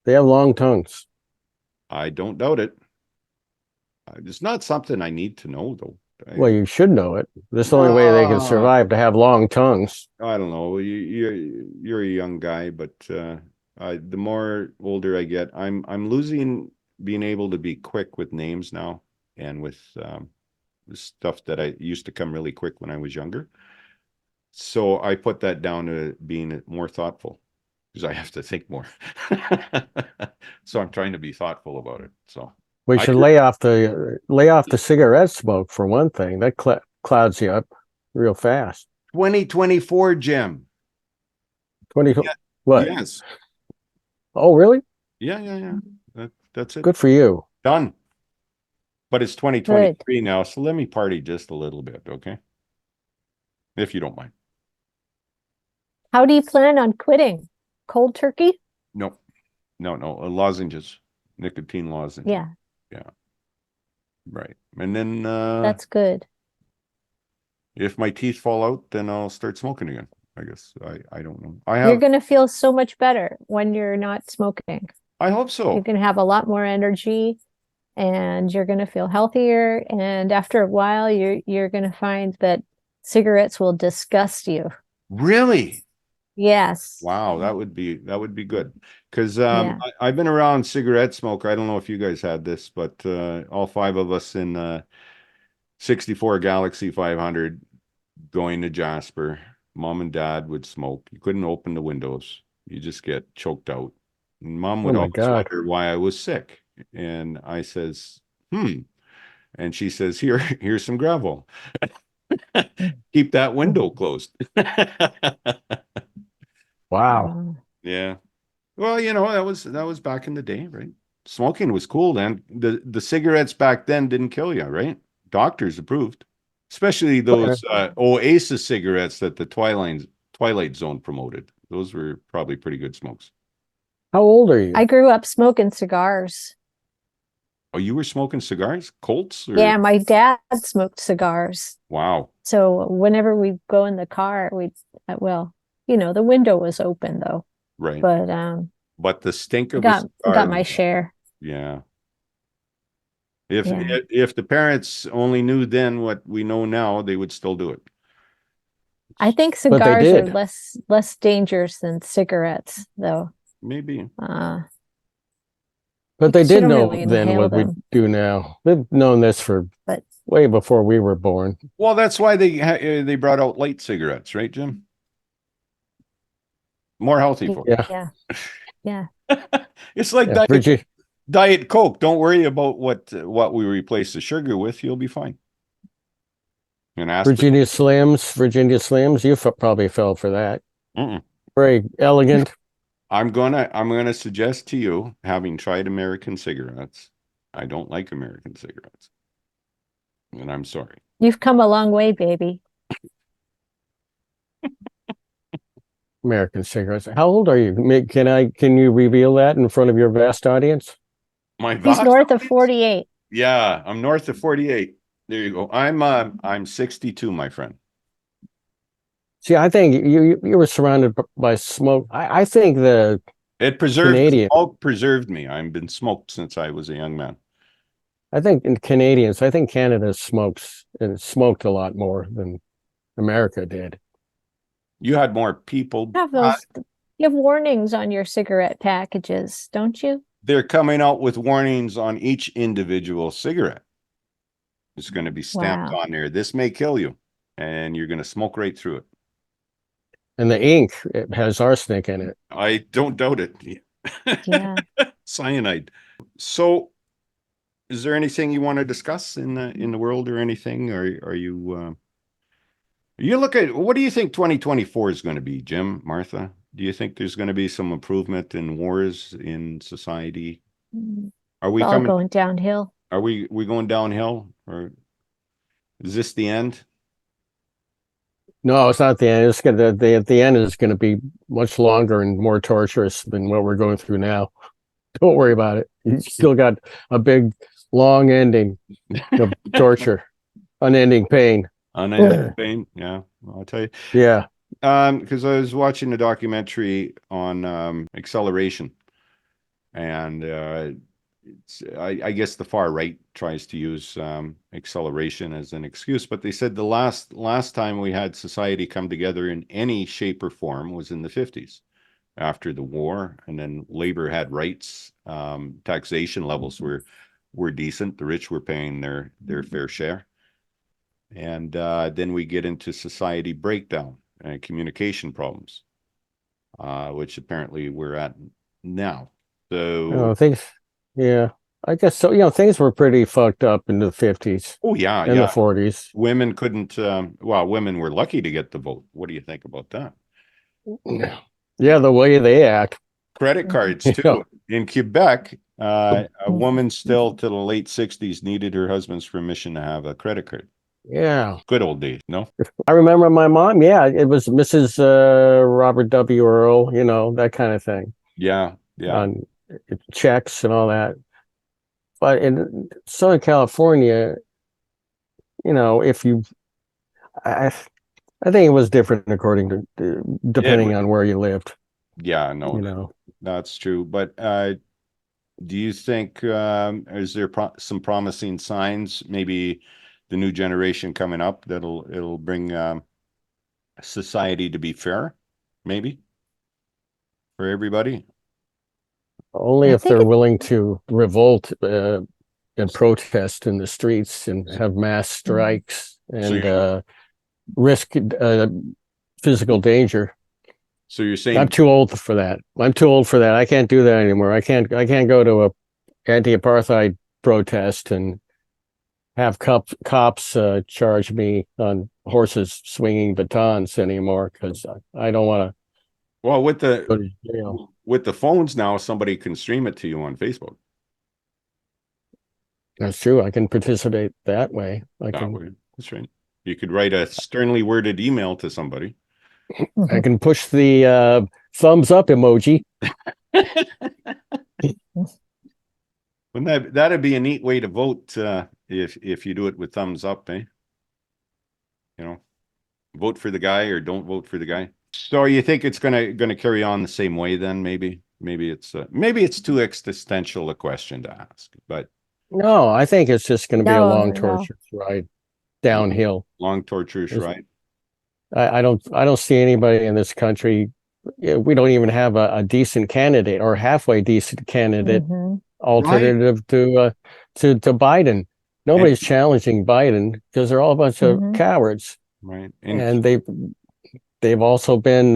They have long tongues.
I don't doubt it. It's not something I need to know, though.
Well, you should know it. This is the only way they can survive, to have long tongues.
I don't know. You're a young guy, but the more older I get, I'm losing being able to be quick with names now, and with stuff that I used to come really quick when I was younger. So I put that down to being more thoughtful, because I have to think more. So I'm trying to be thoughtful about it. So
we should lay off the cigarette smoke, for one thing. That clouds you up real fast.
2024, Jim.
20.
Yeah.
What?
Yes.
Oh, really?
Yeah. That's it.
Good for you.
Done. But it's 2023 now, so let me party just a little bit, okay? If you don't mind.
How do you plan on quitting? Cold turkey?
No. Lozenges. Nicotine lozenges.
Yeah.
Right. And then
That's good.
if my teeth fall out, then I'll start smoking again. I guess. I don't know.
You're going to feel so much better when you're not smoking.
I hope so.
You're going to have a lot more energy, and you're going to feel healthier. And after a while, you're going to find that cigarettes will disgust you.
Really?
Yes.
Wow, that would be good. Because I've been around cigarette smoke. I don't know if you guys had this, but all five of us in 64 Galaxy 500 going to Jasper, Mom and Dad would smoke. You couldn't open the windows. You just get choked out. And Mom would always wonder why I was sick. And I says, And she says, here's some gravel. Keep that window closed.
Wow.
Yeah. Well, that was back in the day, right? Smoking was cool then. The cigarettes back then didn't kill you, right? Doctors approved. Especially those Oasis cigarettes that the Twilight Zone promoted. Those were probably pretty good smokes.
How old are you?
I grew up smoking cigars.
Oh, you were smoking cigars? Colts? Or?
Yeah, my dad smoked cigars.
Wow.
So whenever we go in the car, the window was open though.
Right.
But
The stink
I
of a cigar.
got my share.
Yeah.
Yeah.
If the parents only knew then what we know now, they would still do it.
I think
But they
cigars are
did.
less dangerous than cigarettes, though.
Maybe.
Because
But they
you
did
don't
know
really
then
inhale
what we
them.
do now. They've known this for
But
way before we were born.
Well, that's why they brought out light cigarettes, right, Jim? More healthy for
Yeah.
yeah, yeah.
It's like
Yeah,
Diet Coke. Don't worry about what we replace the sugar with. You'll be fine. And
Virginia Slims. You probably fell for that.
Mm-mm.
Very elegant.
I'm gonna suggest to you, having tried American cigarettes, I don't like American cigarettes, and I'm sorry.
You've come a long way, baby.
American cigarettes. How old are you? Can you reveal that in front of your vast audience?
My
He's north of 48.
Yeah, I'm north of 48. There you go. I'm 62, my friend.
See, I think you were surrounded by smoke. I think
It smoke preserved me. I've been smoked since I was a young man.
I think in Canadians, I think Canada smoked a lot more than America did.
You had more people.
You have warnings on your cigarette packages, don't you?
They're coming out with warnings on each individual cigarette. It's going to be stamped on there. This may kill you, and you're going to smoke right through it.
And the ink, it has arsenic in it.
I don't doubt it.
Yeah.
Cyanide. So, is there anything you want to discuss in the world or anything? Or are you what do you think 2024 is going to be, Jim, Martha? Do you think there's going to be some improvement in wars in society? Are we
all going downhill?
Are we going downhill, or is this the end?
No, it's not the end. It's the end is going to be much longer and more torturous than what we're going through now. Don't worry about it. You still got a big, long ending of torture, unending pain.
Unending pain. Yeah, I'll tell you.
Yeah.
Because I was watching a documentary on acceleration, and I guess the far right tries to use acceleration as an excuse, but they said the last time we had society come together in any shape or form was in the 50s after the war, and then labor had rights, taxation levels were decent, the rich were paying their fair share, and then we get into society breakdown and communication problems, which apparently we're at now. So
yeah, I guess so. Things were pretty fucked up in the 50s.
Oh yeah,
in the 40s.
Women couldn't. Women were lucky to get the vote. What do you think about that?
Yeah, the way they act.
Credit cards too. In Quebec, a woman still to the late 60s needed her husband's permission to have a credit card.
Yeah,
good old days. No,
I remember my mom. Yeah, it was Mrs. Robert W. Earl. That kind of thing.
Yeah.
On checks and all that. But in Southern California, if you, I think it was different depending on where you lived.
Yeah, no, that's true. But do you think is there some promising signs? Maybe the new generation coming up it'll bring society to be fair, maybe for everybody.
Only if they're willing to revolt and protest in the streets and have mass strikes and risk physical danger.
So you're saying
I'm too old for that. I can't do that anymore. I can't go to a anti-apartheid protest and have cops charge me on horses swinging batons anymore, because I don't want to.
Well, with the phones now, somebody can stream it to you on Facebook.
That's true. I can participate that way.
That's right. You could write a sternly worded email to somebody.
I can push the thumbs up emoji.
Wouldn't that'd be a neat way to vote if you do it with thumbs up, eh? Vote for the guy or don't vote for the guy. So you think it's gonna carry on the same way then? Maybe it's too existential a question to ask, but
No, I think it's just going to be a
No,
long
no.
torturous ride downhill.
long torturous
There's-
ride.
I don't see anybody in this country. We don't even have a decent candidate or halfway decent candidate
Mhm.
alternative to Biden. Nobody's challenging Biden because they're all a bunch of
Mhm.
cowards,
Right.
and they've also been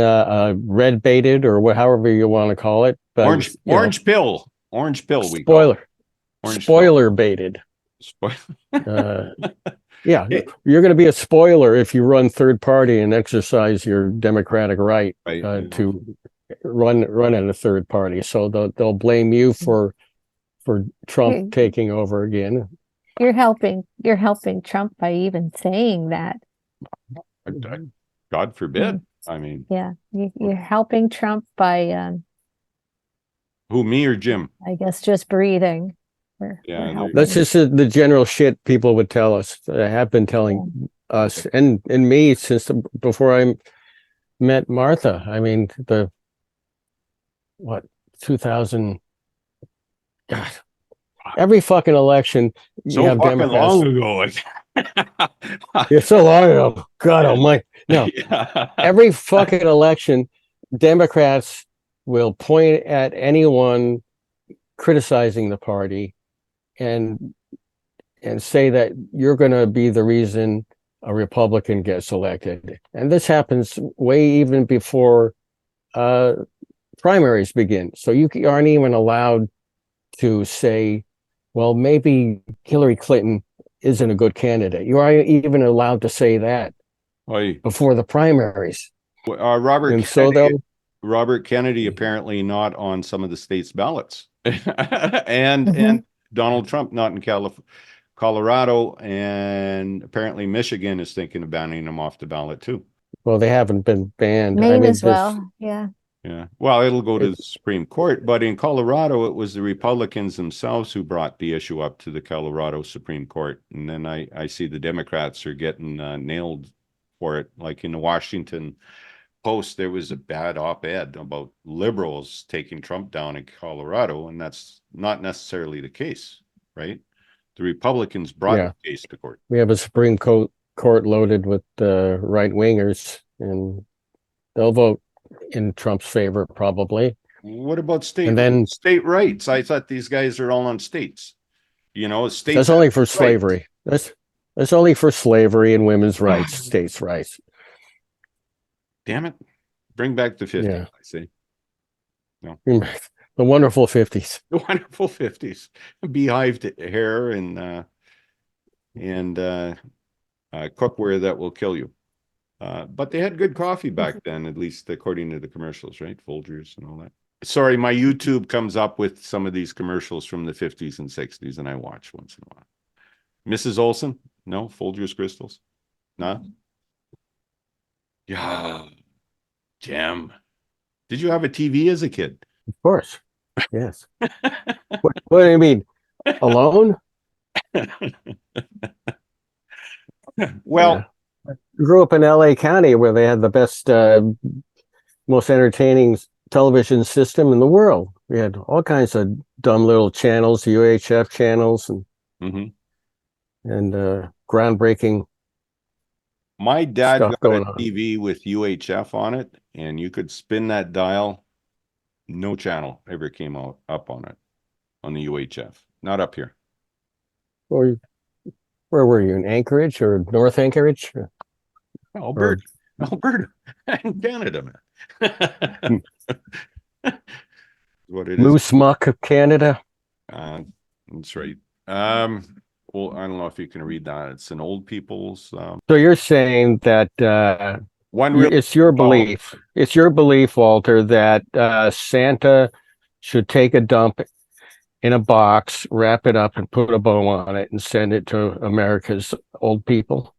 red baited or however you want to call it. But
orange
you know,
orange pill we call it.
spoiler
Orange
spoiler baited.
Spoiler.
Yeah, you're going to be a spoiler if you run third party and exercise your democratic right
Right.
to run in a third party. So they'll blame you for Trump
You-
taking over again.
You're helping Trump by even saying that.
God forbid. I mean,
Yeah, you're helping Trump by,
who, me or Jim?
I guess, just breathing. We're
Yeah,
helping.
That's just the general shit people would tell us. I have been telling us and me since before I met Martha. I mean, 2000. God, every fucking election you
So
have
fucking
Democrats.
long ago.
It's so long ago. God almighty. No,
Yeah.
every fucking election, Democrats will point at anyone criticizing the party and say that you're going to be the reason a Republican gets elected. And this happens way even before primaries begin. So you aren't even allowed to say, well, maybe Hillary Clinton isn't a good candidate. You aren't even allowed to say that
Oy.
before the primaries.
Robert
And
Kennedy,
so they'll
Robert Kennedy apparently not on some of the state's ballots, and
Mhm.
Donald Trump not in Colorado, and apparently Michigan is thinking of banning him off the ballot too.
well, they haven't been banned. I
Maine
mean,
as well. Yeah.
Yeah, well, it'll go to the Supreme Court, but in Colorado, it was the Republicans themselves who brought the issue up to the Colorado Supreme Court, and then I see the Democrats are getting nailed for it. Like in the Washington Post, there was a bad op-ed about liberals taking Trump down in Colorado, and that's not necessarily the case, right? The Republicans brought
Yeah.
the case to court.
we have a Supreme Court loaded with right wingers, and they'll vote in Trump's favor probably.
What about
And then
state rights? I thought these guys are all on states. You know, states.
that's only for
have rights.
slavery. That's only for slavery and women's rights, states' rights.
Damn it. Bring back the 50s,
Yeah.
I say.
The wonderful 50s.
The wonderful 50s. Beehived hair and cookware that will kill you. But they had good coffee back then, at least according to the commercials, right? Folgers and all that. Sorry, my YouTube comes up with some of these commercials from the 50s and 60s, and I watch once in a while. Mrs. Olson? No? Folgers Crystals? No? Yeah. Jim. Did you have a TV as a kid?
Of course. Yes. What do you mean? Alone?
Well,
Yeah. Grew up in LA County where they had the best, most entertaining television system in the world. We had all kinds of dumb little channels, UHF channels, and
mhm.
Groundbreaking.
My dad
Stuff
got
going
a
on.
TV with UHF on it, and you could spin that dial. No channel ever came up on it, on the UHF. Not up here.
Or where were you, in Anchorage or North Anchorage?
Alberta, and Canada, man. What it is.
Moose Muck of Canada.
That's right. Well, I don't know if you can read that. It's an old people's
So you're saying that
one real.
it's your belief. It's your belief, Walter, that Santa should take a dump in a box, wrap it up, and put a bow on it, and send it to America's old people.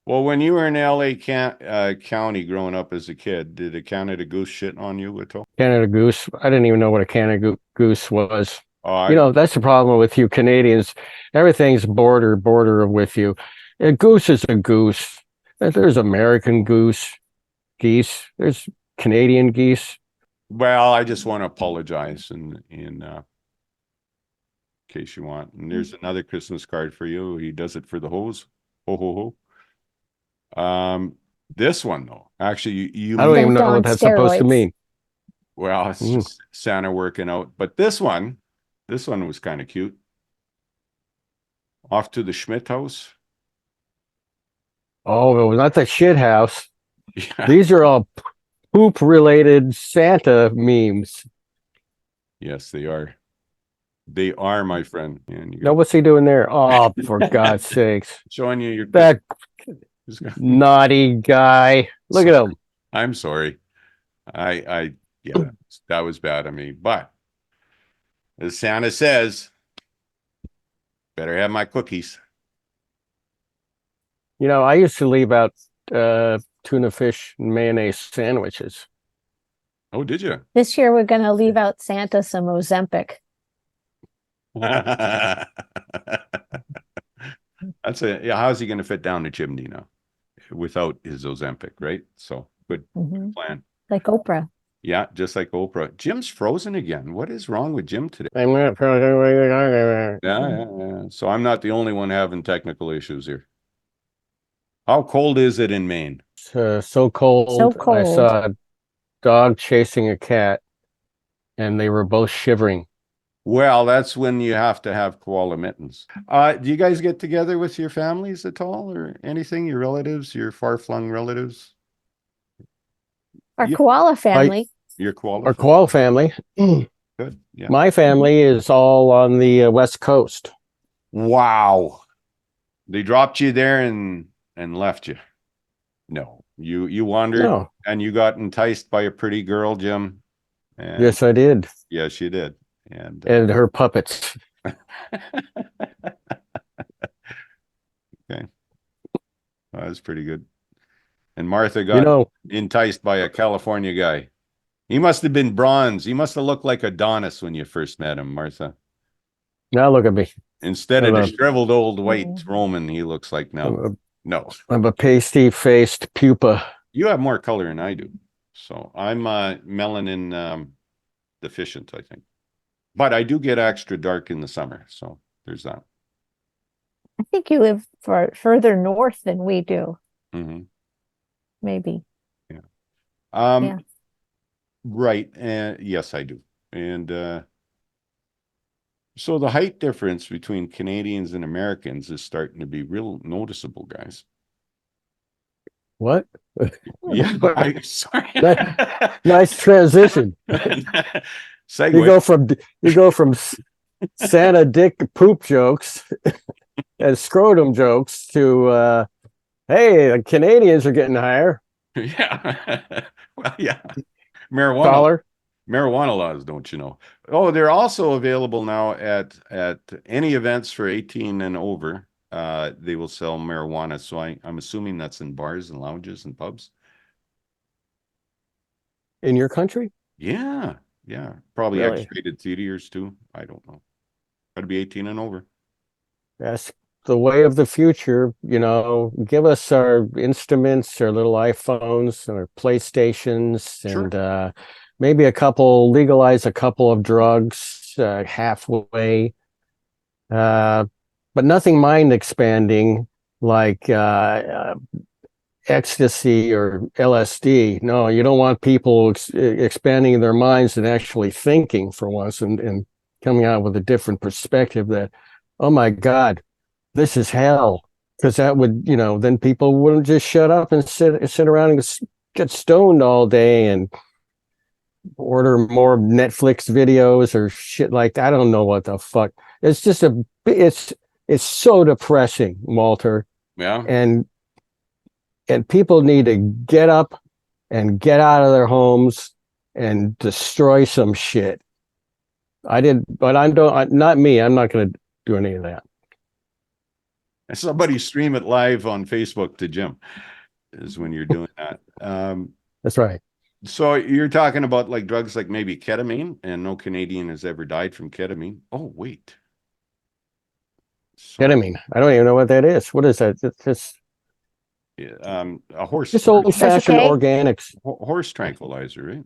Well, when you were in LA County growing up as a kid, did a Canada Goose shit on you at all?
Canada Goose. I didn't even know what a Canada Goose was.
Oh,
You know, that's the problem with you Canadians. Everything's border with you. A goose is a goose. There's American goose, geese. There's Canadian geese.
Well, I just want to apologize in case you want. And there's another Christmas card for you. He does it for the hose. Ho ho ho. This one though, actually, you
I don't even
Sent
know
on
what that's supposed to
steroids.
mean.
well, it's just Santa working out. But this one was kind of cute. Off to the Schmidt house.
Oh, not the shit house.
Yeah.
These are all poop related Santa memes.
Yes, they are. They are, my friend. And you
Now, what's he doing there? Oh, for God's sakes.
showing you your
That naughty guy. Look at him.
I'm sorry. Yeah, that was bad of me. But as Santa says, better have my cookies.
You know, I used to leave out tuna fish and mayonnaise sandwiches.
Oh, did you?
This year, we're going to leave out Santa some Ozempic.
That's yeah. How's he going to fit down the chimney now without his Ozempic, right? So good
Mhm.
plan.
Like Oprah.
Yeah, just like Oprah. Jim's frozen again. What is wrong with Jim today?
I'm not
Yeah. So I'm not the only one having technical issues here. How cold is it in Maine?
so cold.
So
I
cold.
saw a dog chasing a cat, and they were both shivering.
Well, that's when you have to have koala mittens. Do you guys get together with your families at all or anything? Your relatives, your far-flung relatives?
Our
Yeah.
koala family.
Your koala?
Our koala family.
Good. Yeah.
My family is all on the West Coast.
Wow. They dropped you there and left you. No. You wandered
No.
and you got enticed by a pretty girl, Jim. And
Yes, I did.
yes, you did. And
And her puppets.
okay. That was pretty good. And Martha got
You know,
enticed by a California guy. He must have been bronze. He must have looked like Adonis when you first met him, Martha.
now look at me.
Instead of the
Hello.
shriveled old white Roman, he looks like now. No,
I'm a pasty-faced pupa.
you have more color than I do. So I'm melanin deficient, I think. But I do get extra dark in the summer. So there's that.
I think you live further north than we do.
Mm-hmm.
Maybe.
Yeah. Right. And yes, I do. And so the height difference between Canadians and Americans is starting to be real noticeable, guys.
What?
Yeah. I'm sorry.
Nice transition.
Segue.
You go from Santa dick poop jokes and scrotum jokes to hey, the Canadians are getting higher.
Yeah. Well, yeah. Marijuana laws, don't you know? Oh, they're also available now at any events for 18 and over. They will sell marijuana. So I'm assuming that's in bars and lounges and pubs.
In your country?
Yeah. Yeah. Probably
Really?
X-rated theaters too. I don't know. Gotta be 18 and over.
That's the way of the future. You know, give us our instruments, our little iPhones, and our PlayStations,
Sure.
and maybe legalize a couple of drugs halfway. But nothing mind expanding like ecstasy or LSD. No, you don't want people expanding their minds and actually thinking for once and coming out with a different perspective that, oh my God, this is hell. Because that would, then people wouldn't just shut up and sit around and get stoned all day and order more Netflix videos or shit like that. I don't know what the fuck. It's just it's so depressing, Walter.
Yeah.
And people need to get up and get out of their homes and destroy some shit. Not me. I'm not going to do any of that.
Somebody stream it live on Facebook to Jim is when you're doing that.
That's right.
So you're talking about like drugs like maybe ketamine, and no Canadian has ever died from ketamine. Oh, wait.
Ketamine. I don't even know what that is. What is that? It's
A horse
Just old-fashioned
okay.
organics.
horse tranquilizer, right?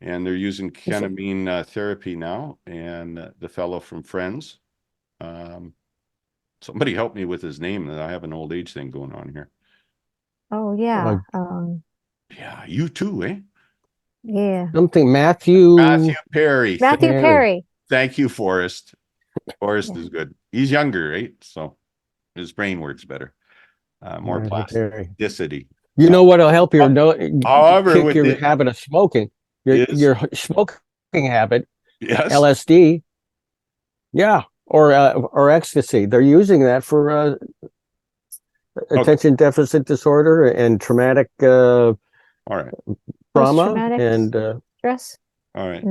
And they're using ketamine therapy now. And the fellow from Friends, somebody help me with his name. That I have an old age thing going on here.
Oh yeah.
Yeah, you too, eh?
Yeah.
Something Matthew
Matthew Perry.
Matthew Perry.
Thank you, Forrest. Forrest
Yeah.
is good. He's younger, right? So his brain works better. More plasticity.
You know what'll help your
However,
kick
with
your
it
habit of smoking,
is
your smoking habit,
yes,
LSD, yeah, or ecstasy. They're using that for attention deficit disorder and traumatic
all right,
trauma
Post-traumatic
and
stress.
all right.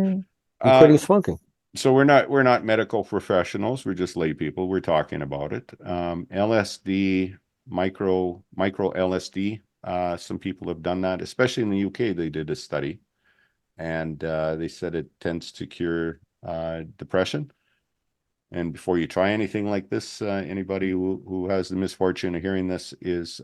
quitting smoking.
So we're not medical professionals. We're just lay people. We're talking about it. LSD, micro LSD. Some people have done that, especially in the UK. They did a study, and they said it tends to cure depression. And before you try anything like this, anybody who has the misfortune of hearing this is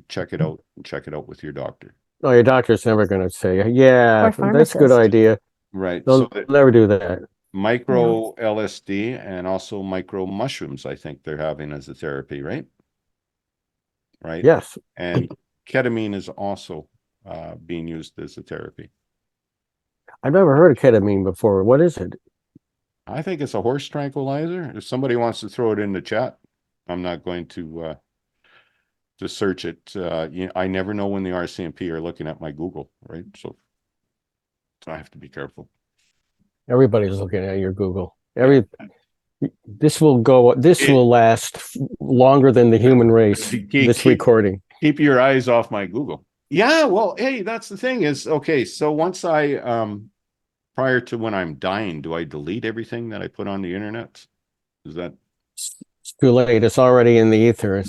check it out. Check it out with your doctor.
No, your doctor's never going to say, yeah,
Or
that's a good
pharmacist.
idea.
Right.
They'll never do that.
Micro LSD and also micro mushrooms, I think they're having as a therapy, right? Right.
Yes.
And ketamine is also being used as a therapy.
I've never heard of ketamine before. What is it?
I think it's a horse tranquilizer. If somebody wants to throw it in the chat, I'm not going to search it. I never know when the RCMP are looking at my Google, right? So I have to be careful.
Everybody's looking at your Google. This will last longer than the human race. This recording.
Keep your eyes off my Google. Yeah, well, hey, that's the thing is, okay, so once prior to when I'm dying, do I delete everything that I put on the internet? Is that?
It's too late. It's already in the ether.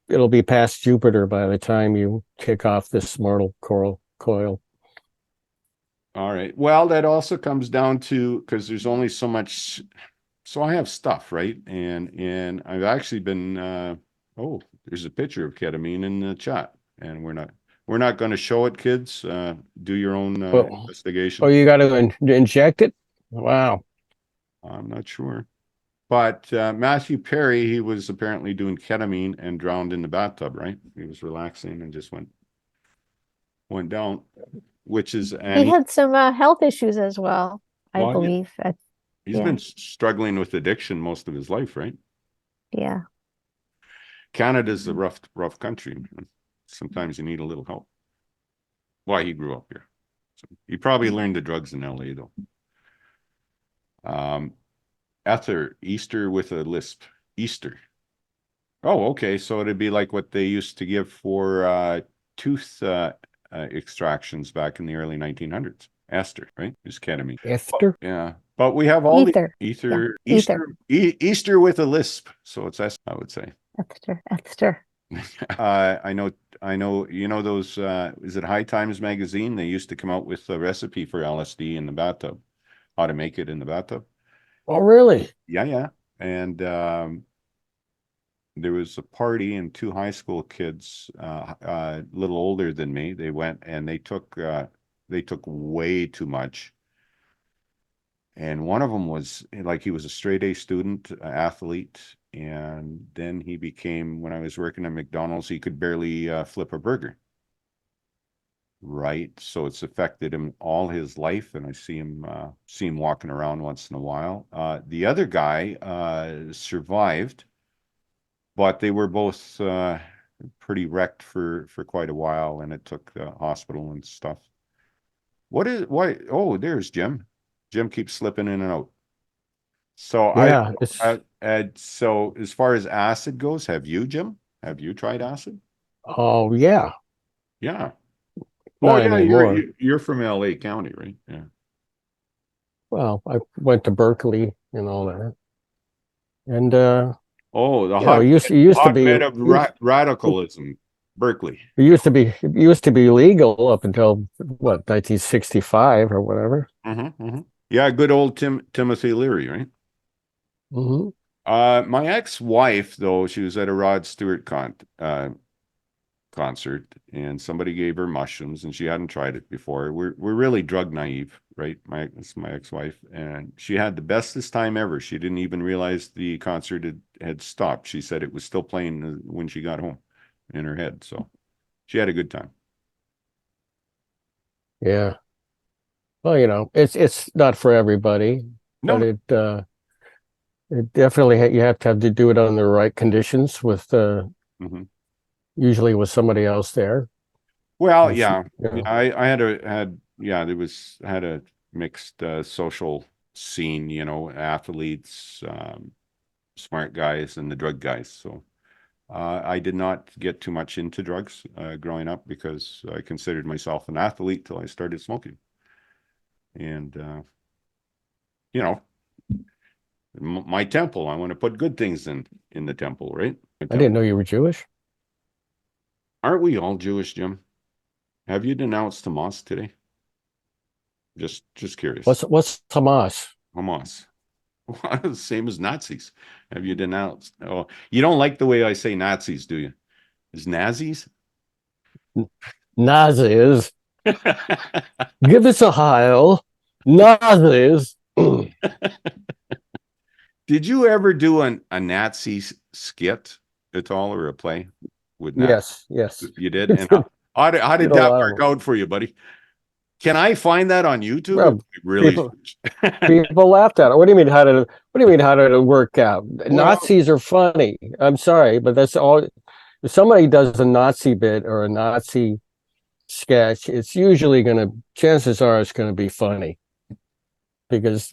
It'll be past Jupiter by the time you kick off this mortal coil.
All right. Well, that also comes down to, because there's only so much. So I have stuff, right? And I've actually been, there's a picture of ketamine in the chat, and we're not going to show it, kids. Do your own investigation.
Oh, you got to inject it? Wow.
I'm not sure. But Matthew Perry, he was apparently doing ketamine and drowned in the bathtub, right? He was relaxing and just went down. Which is, and
he had some health issues as well, I believe.
He's been struggling with addiction most of his life, right?
Yeah.
Canada's a rough country. Sometimes you need a little help. Why he grew up here. So he probably learned the drugs in LA though. Easter with a lisp. Easter. Oh, okay. So it'd be like what they used to give for tooth extractions back in the early 1900s. Ester, right? Is ketamine.
Ester?
Yeah. But we have all
Ether.
Easter with a lisp. So it's Ester, I would say.
Ester.
I know, you know those, is it High Times magazine? They used to come out with a recipe for LSD in the bathtub, how to make it in the bathtub.
Oh, really?
Yeah. And there was a party and two high school kids, a little older than me. They went and they took way too much. And one of them was like, he was a straight A student, athlete. And then he became, when I was working at McDonald's, he could barely flip a burger. Right. So it's affected him all his life. And I see him walking around once in a while. The other guy survived, but they were both pretty wrecked for quite a while, and it took the hospital and stuff. Why? Oh, there's Jim. Jim keeps slipping in and out. So
yeah,
so as far as acid goes, have you, Jim? Have you tried acid?
Oh yeah.
Yeah.
Not anymore.
You're from LA County, right? Yeah.
Well, I went to Berkeley and all that. And
hotbed of radicalism, Berkeley.
It used to be legal up until what, 1965 or whatever.
Yeah, good old Timothy Leary, right? My ex-wife, though, she was at a Rod Stewart concert, and somebody gave her mushrooms, and she hadn't tried it before. We're really drug naive, right? It's my ex-wife, and she had the bestest time ever. She didn't even realize the concert had stopped. She said it was still playing when she got home in her head. So she had a good time.
Yeah. Well, it's not for everybody,
No,
but it definitely you have to do it on the right conditions with
Mhm.
usually with somebody else there.
Well,
It's,
yeah,
you know,
I had a mixed social scene, athletes, smart guys, and the drug guys. So I did not get too much into drugs growing up because I considered myself an athlete till I started smoking. And my temple, I want to put good things in the temple, right?
I didn't know you were Jewish.
Aren't we all Jewish, Jim? Have you denounced Hamas today? Just curious.
What's Hamas?
Hamas. Same as Nazis. Have you denounced? Oh, you don't like the way I say Nazis, do you? Is Nazis?
Nazis. Give us a heil. Nazis.
Did you ever do a Nazi skit at all, or a play with Nazis?
Yes.
You did? And how did
Did a
that
lot of
work
them.
out for you, buddy? Can I find that on YouTube?
Well,
Really?
People laughed at it. What do you mean? How did it work out?
Well,
Nazis are funny. I'm sorry, but that's all. If somebody does a Nazi bit or a Nazi sketch, it's usually chances are it's going to be funny because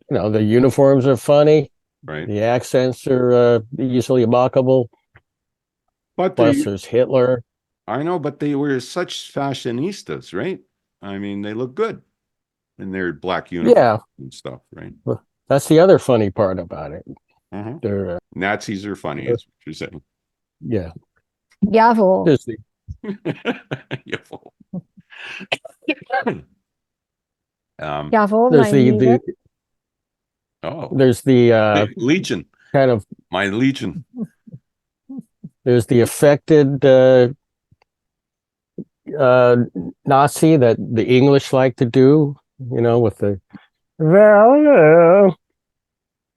the uniforms are funny,
right.
the accents are easily mockable.
But
Plus, there's Hitler.
I know, but they were such fashionistas, right? I mean, they look good in their black uniforms and stuff, right?
Well, that's the other funny part about it.
Uh-huh.
They're
Nazis are funny, is what you're saying.
yeah.
Jawohl.
There's the
Jawohl.
Jawohl,
there's
mein Lieber.
there's the
Legion.
kind of
My Legion.
there's the affected Nazi that the English like to do, with the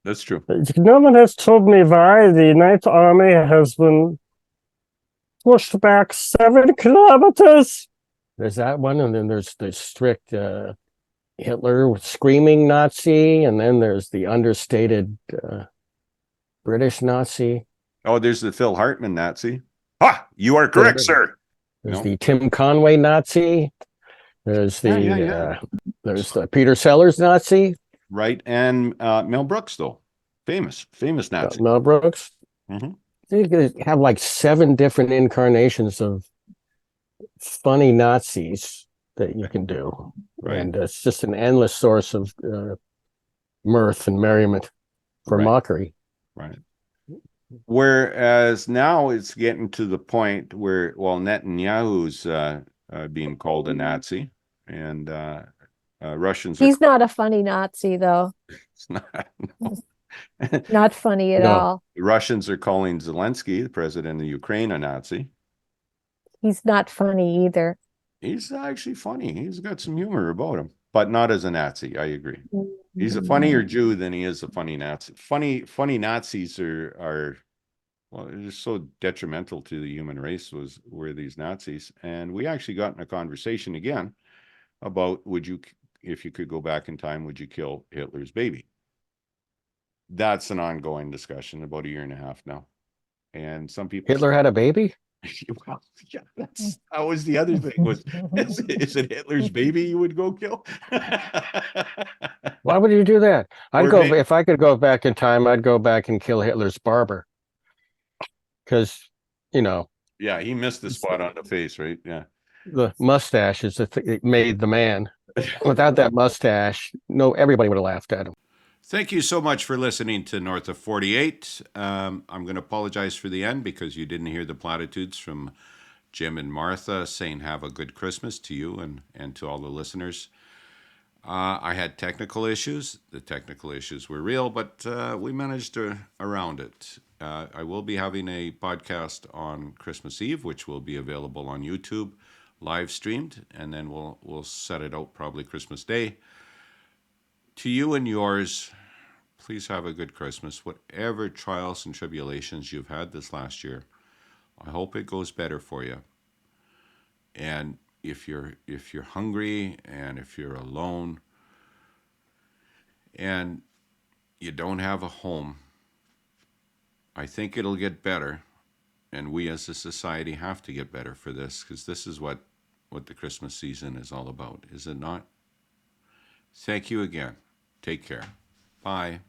That's true.
no one has told me why the Ninth Army has been pushed back 7 kilometers. There's that one, and then there's the strict Hitler screaming Nazi, and then there's the understated British Nazi.
Oh, there's the Phil Hartman Nazi. Ah, you are correct, sir.
There's the Tim Conway Nazi. There's the there's the Peter Sellers Nazi.
Right, and Mel Brooks, though, famous Nazi.
Mel Brooks.
Mm-hmm.
You could have like 7 different incarnations of funny Nazis that you can do,
Right.
And it's just an endless source of mirth and merriment for mockery.
Right. Whereas now it's getting to the point where, Netanyahu's being called a Nazi, and Russians.
He's not a funny Nazi, though.
It's not. No.
Not funny at all.
The Russians are calling Zelensky, the president of Ukraine, a Nazi.
He's not funny either.
He's actually funny. He's got some humor about him, but not as a Nazi. I agree. He's a funnier Jew than he is a funny Nazi. Funny Nazis are they're just so detrimental to the human race were these Nazis. And we actually got in a conversation again about if you could go back in time, would you kill Hitler's baby? That's an ongoing discussion, about a year and a half now. And some people
Hitler had a baby?
Well, yeah, that was the other thing was, is it Hitler's baby you would go kill?
Why would you do that? If I could go back in time, I'd go back and kill Hitler's barber. Because,
yeah, he missed the spot on the face, right? Yeah.
The mustache is it made the man. Without that mustache, everybody would have laughed at him.
Thank you so much for listening to North of 48. I'm going to apologize for the end because you didn't hear the platitudes from Jim and Martha saying have a good Christmas to you and to all the listeners. I had technical issues. The technical issues were real, but we managed around it. I will be having a podcast on Christmas Eve, which will be available on YouTube, live streamed, and then we'll set it out probably Christmas Day. To you and yours, please have a good Christmas. Whatever trials and tribulations you've had this last year, I hope it goes better for you. And if you're hungry and if you're alone and you don't have a home, I think it'll get better. And we as a society have to get better for this, because this is what the Christmas season is all about, is it not? Thank you again. Take care. Bye.